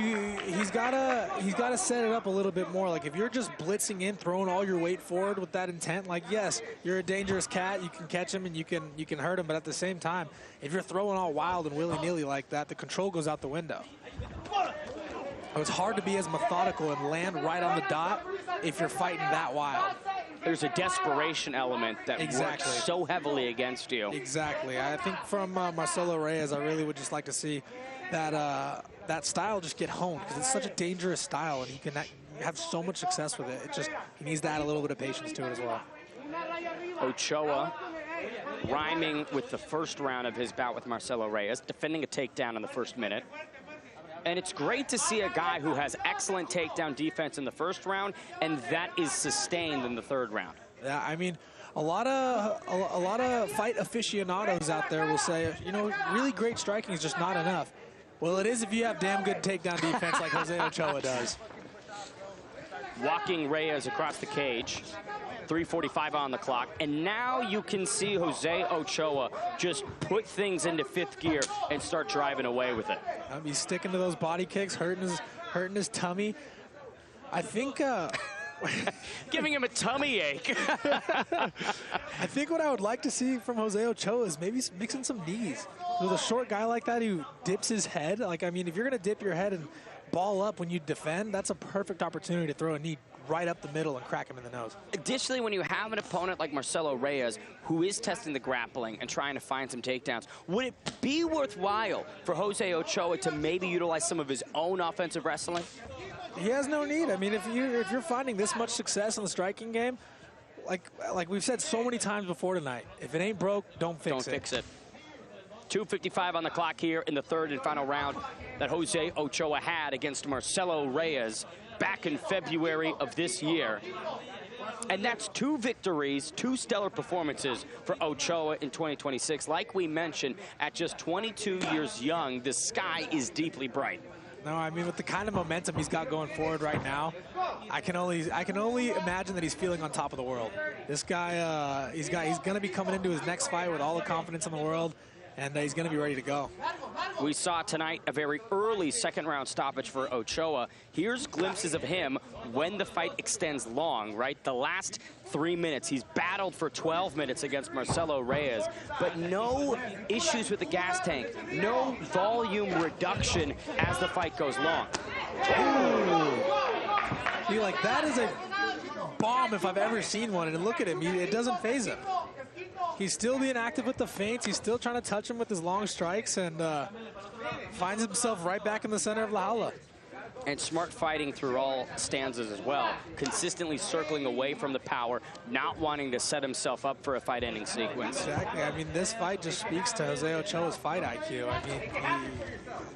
Speaker 2: he's gotta set it up a little bit more. Like, if you're just blitzing in, throwing all your weight forward with that intent, like, yes, you're a dangerous cat. You can catch him and you can hurt him. But at the same time, if you're throwing all wild and willy-nilly like that, the control goes out the window. It's hard to be as methodical and land right on the dot if you're fighting that wild.
Speaker 1: There's a desperation element that works so heavily against you.
Speaker 2: Exactly. I think from Marcelo Reyes, I really would just like to see that that style just get honed, because it's such a dangerous style and he can have so much success with it. It just, he needs to add a little bit of patience to it as well.
Speaker 1: Ochoa rhyming with the first round of his bout with Marcelo Reyes, defending a takedown in the first minute. And it's great to see a guy who has excellent takedown defense in the first round, and that is sustained in the third round.
Speaker 2: Yeah, I mean, a lot of fight aficionados out there will say, you know, really great striking is just not enough. Well, it is if you have damn good takedown defense like Jose Ochoa does.
Speaker 1: Walking Reyes across the cage. 3:45 on the clock, and now you can see Jose Ochoa just put things into fifth gear and start driving away with it.
Speaker 2: He's sticking to those body kicks, hurting his tummy. I think
Speaker 1: Giving him a tummy ache.
Speaker 2: I think what I would like to see from Jose Ochoa is maybe mixing some knees. With a short guy like that who dips his head, like, I mean, if you're going to dip your head and ball up when you defend, that's a perfect opportunity to throw a knee right up the middle and crack him in the nose.
Speaker 1: Additionally, when you have an opponent like Marcelo Reyes, who is testing the grappling and trying to find some takedowns, would it be worthwhile for Jose Ochoa to maybe utilize some of his own offensive wrestling?
Speaker 2: He has no need. I mean, if you're finding this much success in the striking game, like we've said so many times before tonight, if it ain't broke, don't fix it.
Speaker 1: 2:55 on the clock here in the third and final round that Jose Ochoa had against Marcelo Reyes back in February of this year. And that's 2 victories, 2 stellar performances for Ochoa in 2026. Like we mentioned, at just 22 years young, the sky is deeply bright.
Speaker 2: No, I mean, with the kind of momentum he's got going forward right now, I can only imagine that he's feeling on top of the world. This guy, he's going to be coming into his next fight with all the confidence in the world, and he's going to be ready to go.
Speaker 1: We saw tonight a very early second-round stoppage for Ochoa. Here's glimpses of him when the fight extends long, right? The last 3 minutes, he's battled for 12 minutes against Marcelo Reyes, but no issues with the gas tank, no volume reduction as the fight goes long.
Speaker 2: See, like, that is a bomb if I've ever seen one, and look at him, it doesn't faze him. He's still being active with the feints. He's still trying to touch him with his long strikes, and finds himself right back in the center of La Jaula.
Speaker 1: And smart fighting through all stanzas as well. Consistently circling away from the power, not wanting to set himself up for a fight-ending sequence.
Speaker 2: Exactly. I mean, this fight just speaks to Jose Ochoa's fight IQ. I mean,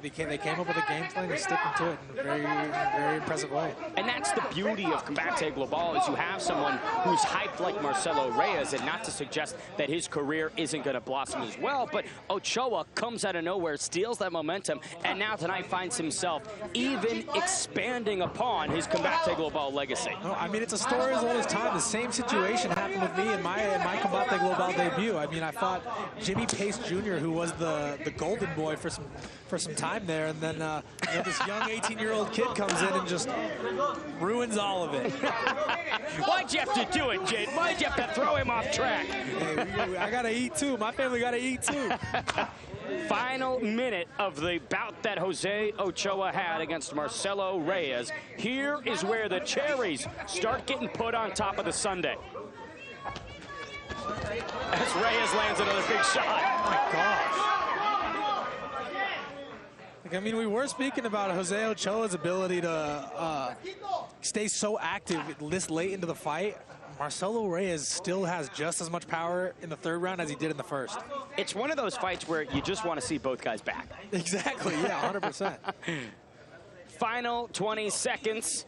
Speaker 2: they came up with a game plan and sticking to it in a very impressive way.
Speaker 1: And that's the beauty of Combate Global, is you have someone who's hyped like Marcelo Reyes, and not to suggest that his career isn't going to blossom as well, but Ochoa comes out of nowhere, steals that momentum, and now tonight finds himself even expanding upon his Combate Global legacy.
Speaker 2: No, I mean, it's a story as old as time. The same situation happened with me in my Combate Global debut. I mean, I fought Jimmy Pace Jr., who was the golden boy for some time there, and then this young 18-year-old kid comes in and just ruins all of it.
Speaker 1: Why'd you have to do it, Jade? Why'd you have to throw him off track?
Speaker 2: Hey, I gotta eat too. My family gotta eat too.
Speaker 1: Final minute of the bout that Jose Ochoa had against Marcelo Reyes. Here is where the cherries start getting put on top of the sundae. As Reyes lands another big shot.
Speaker 2: Oh my gosh. Like, I mean, we were speaking about Jose Ochoa's ability to stay so active this late into the fight. Marcelo Reyes still has just as much power in the third round as he did in the first.
Speaker 1: It's one of those fights where you just want to see both guys back.
Speaker 2: Exactly, yeah, 100%.
Speaker 1: Final 20 seconds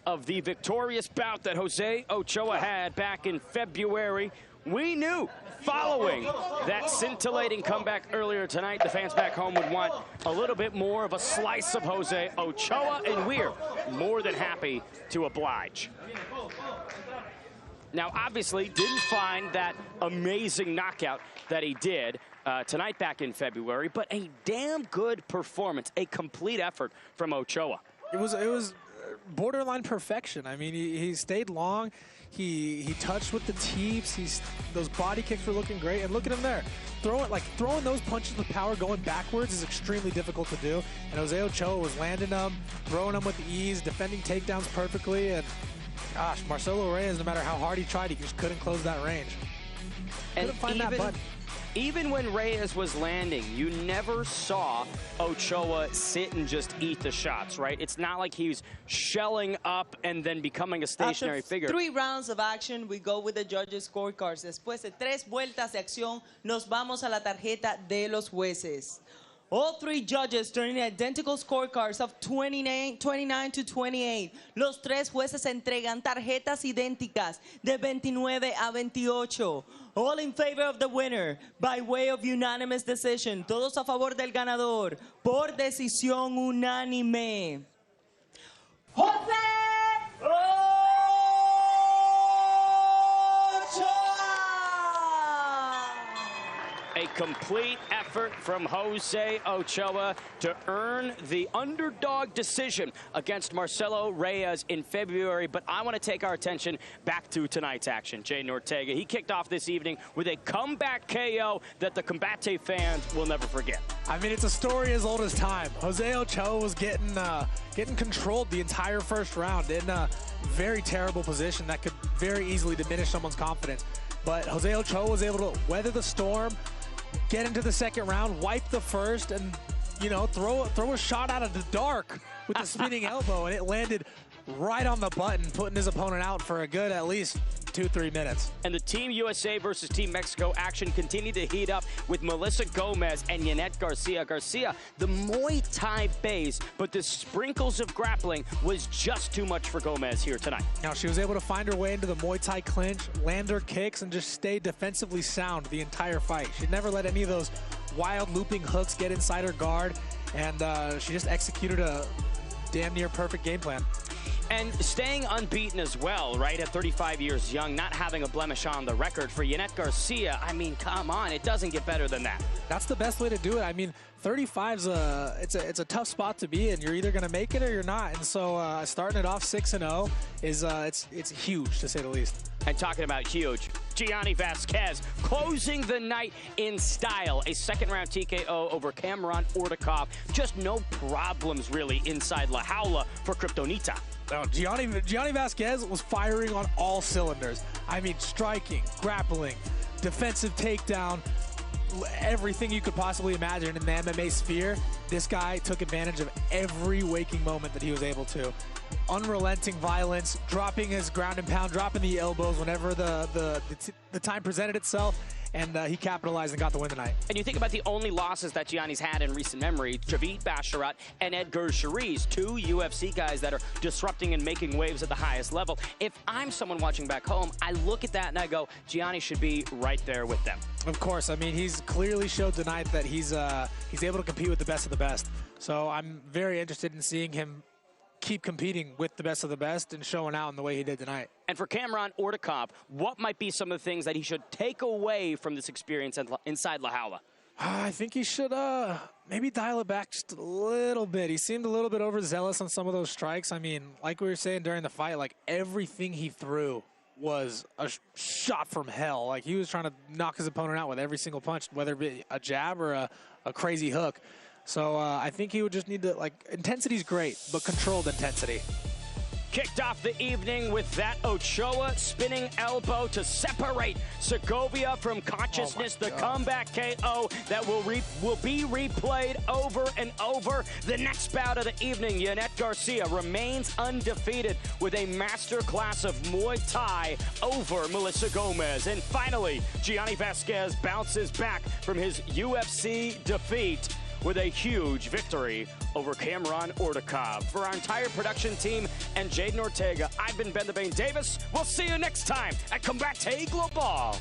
Speaker 1: of the victorious bout that Jose Ochoa had back in February. We knew following that scintillating comeback earlier tonight, the fans back home would want a little bit more of a slice of Jose Ochoa, and we're more than happy to oblige. Now, obviously, didn't find that amazing knockout that he did tonight back in February, but a damn good performance, a complete effort from Ochoa.
Speaker 2: It was borderline perfection. I mean, he stayed long. He touched with the teeps. Those body kicks were looking great, and look at him there. Throwing those punches with power going backwards is extremely difficult to do, and Jose Ochoa was landing them, throwing them with ease, defending takedowns perfectly, and gosh, Marcelo Reyes, no matter how hard he tried, he just couldn't close that range. Couldn't find that button.
Speaker 1: Even when Reyes was landing, you never saw Ochoa sit and just eat the shots, right? It's not like he was shelling up and then becoming a stationary figure.
Speaker 3: 3 rounds of action, we go with the judges' scorecards. Después de 3 vueltas de acción, nos vamos a la tarjeta de los jueces. All 3 judges turning identical scorecards of 29 to 28. Los 3 jueces entregan tarjetas idénticas de 29 a 28. All in favor of the winner by way of unanimous decision. Todos a favor del ganador por decisión unánime. Jose Ochoa!
Speaker 1: A complete effort effort from Jose Ochoa to earn the underdog decision against Marcelo Reyes in February. But I want to take our attention back to tonight's action. Jaden Ortega, he kicked off this evening with a comeback KO that the Combate fans will never forget.
Speaker 2: I mean, it's a story as old as time. Jose Ochoa was getting controlled the entire first round in a very terrible position that could very easily diminish someone's confidence. But Jose Ochoa was able to weather the storm, get into the second round, wipe the first, and, you know, throw a shot out of the dark with the spinning elbow, and it landed right on the button, putting his opponent out for a good at least 2-3 minutes.
Speaker 1: And the Team USA versus Team Mexico action continued to heat up with Melissa Gomez and Yanette Garcia. Garcia, the Muay Thai base, but the sprinkles of grappling was just too much for Gomez here tonight.
Speaker 2: Now, she was able to find her way into the Muay Thai clinch, land her kicks, and just stay defensively sound the entire fight. She never let any of those wild looping hooks get inside her guard, and she just executed a damn near perfect game plan.
Speaker 1: And staying unbeaten as well, right, at 35 years young, not having a blemish on the record for Yanette Garcia. I mean, come on, it doesn't get better than that.
Speaker 2: That's the best way to do it. I mean, 35's it's a tough spot to be in. You're either going to make it or you're not. And so starting it off 6-0 is it's huge, to say the least.
Speaker 1: And talking about huge, Gianni Vasquez closing the night in style. A second-round TKO over Cameron Ortikov. Just no problems, really, inside La Jaula for Kryptonita.
Speaker 2: No, Gianni Vasquez was firing on all cylinders. I mean, striking, grappling, defensive takedown, everything you could possibly imagine in the MMA sphere. This guy took advantage of every waking moment that he was able to. Unrelenting violence, dropping his ground and pound, dropping the elbows whenever the time presented itself, and he capitalized and got the win tonight.
Speaker 1: And you think about the only losses that Gianni's had in recent memory, Javid Basharat and Edgar Cheriz, two UFC guys that are disrupting and making waves at the highest level. If I'm someone watching back home, I look at that and I go, Gianni should be right there with them.
Speaker 2: Of course. I mean, he's clearly showed tonight that he's able to compete with the best of the best. So I'm very interested in seeing him keep competing with the best of the best and showing out in the way he did tonight.
Speaker 1: And for Cameron Ortikov, what might be some of the things that he should take away from this experience inside La Jaula?
Speaker 2: I think he should maybe dial it back just a little bit. He seemed a little bit overzealous on some of those strikes. I mean, like we were saying during the fight, like everything he threw was a shot from hell. Like he was trying to knock his opponent out with every single punch, whether it be a jab or a crazy hook. So I think he would just need to, like, intensity's great, but controlled intensity.
Speaker 1: Kicked off the evening with that Ochoa spinning elbow to separate Segovia from consciousness. The comeback KO that will be replayed over and over. The next bout of the evening, Yanette Garcia remains undefeated with a masterclass of Muay Thai over Melissa Gomez. And finally, Gianni Vasquez bounces back from his UFC defeat with a huge victory over Cameron Ortikov. For our entire production team and Jaden Ortega, I've been Ben the Bane Davis. We'll see you next time at Combate Global.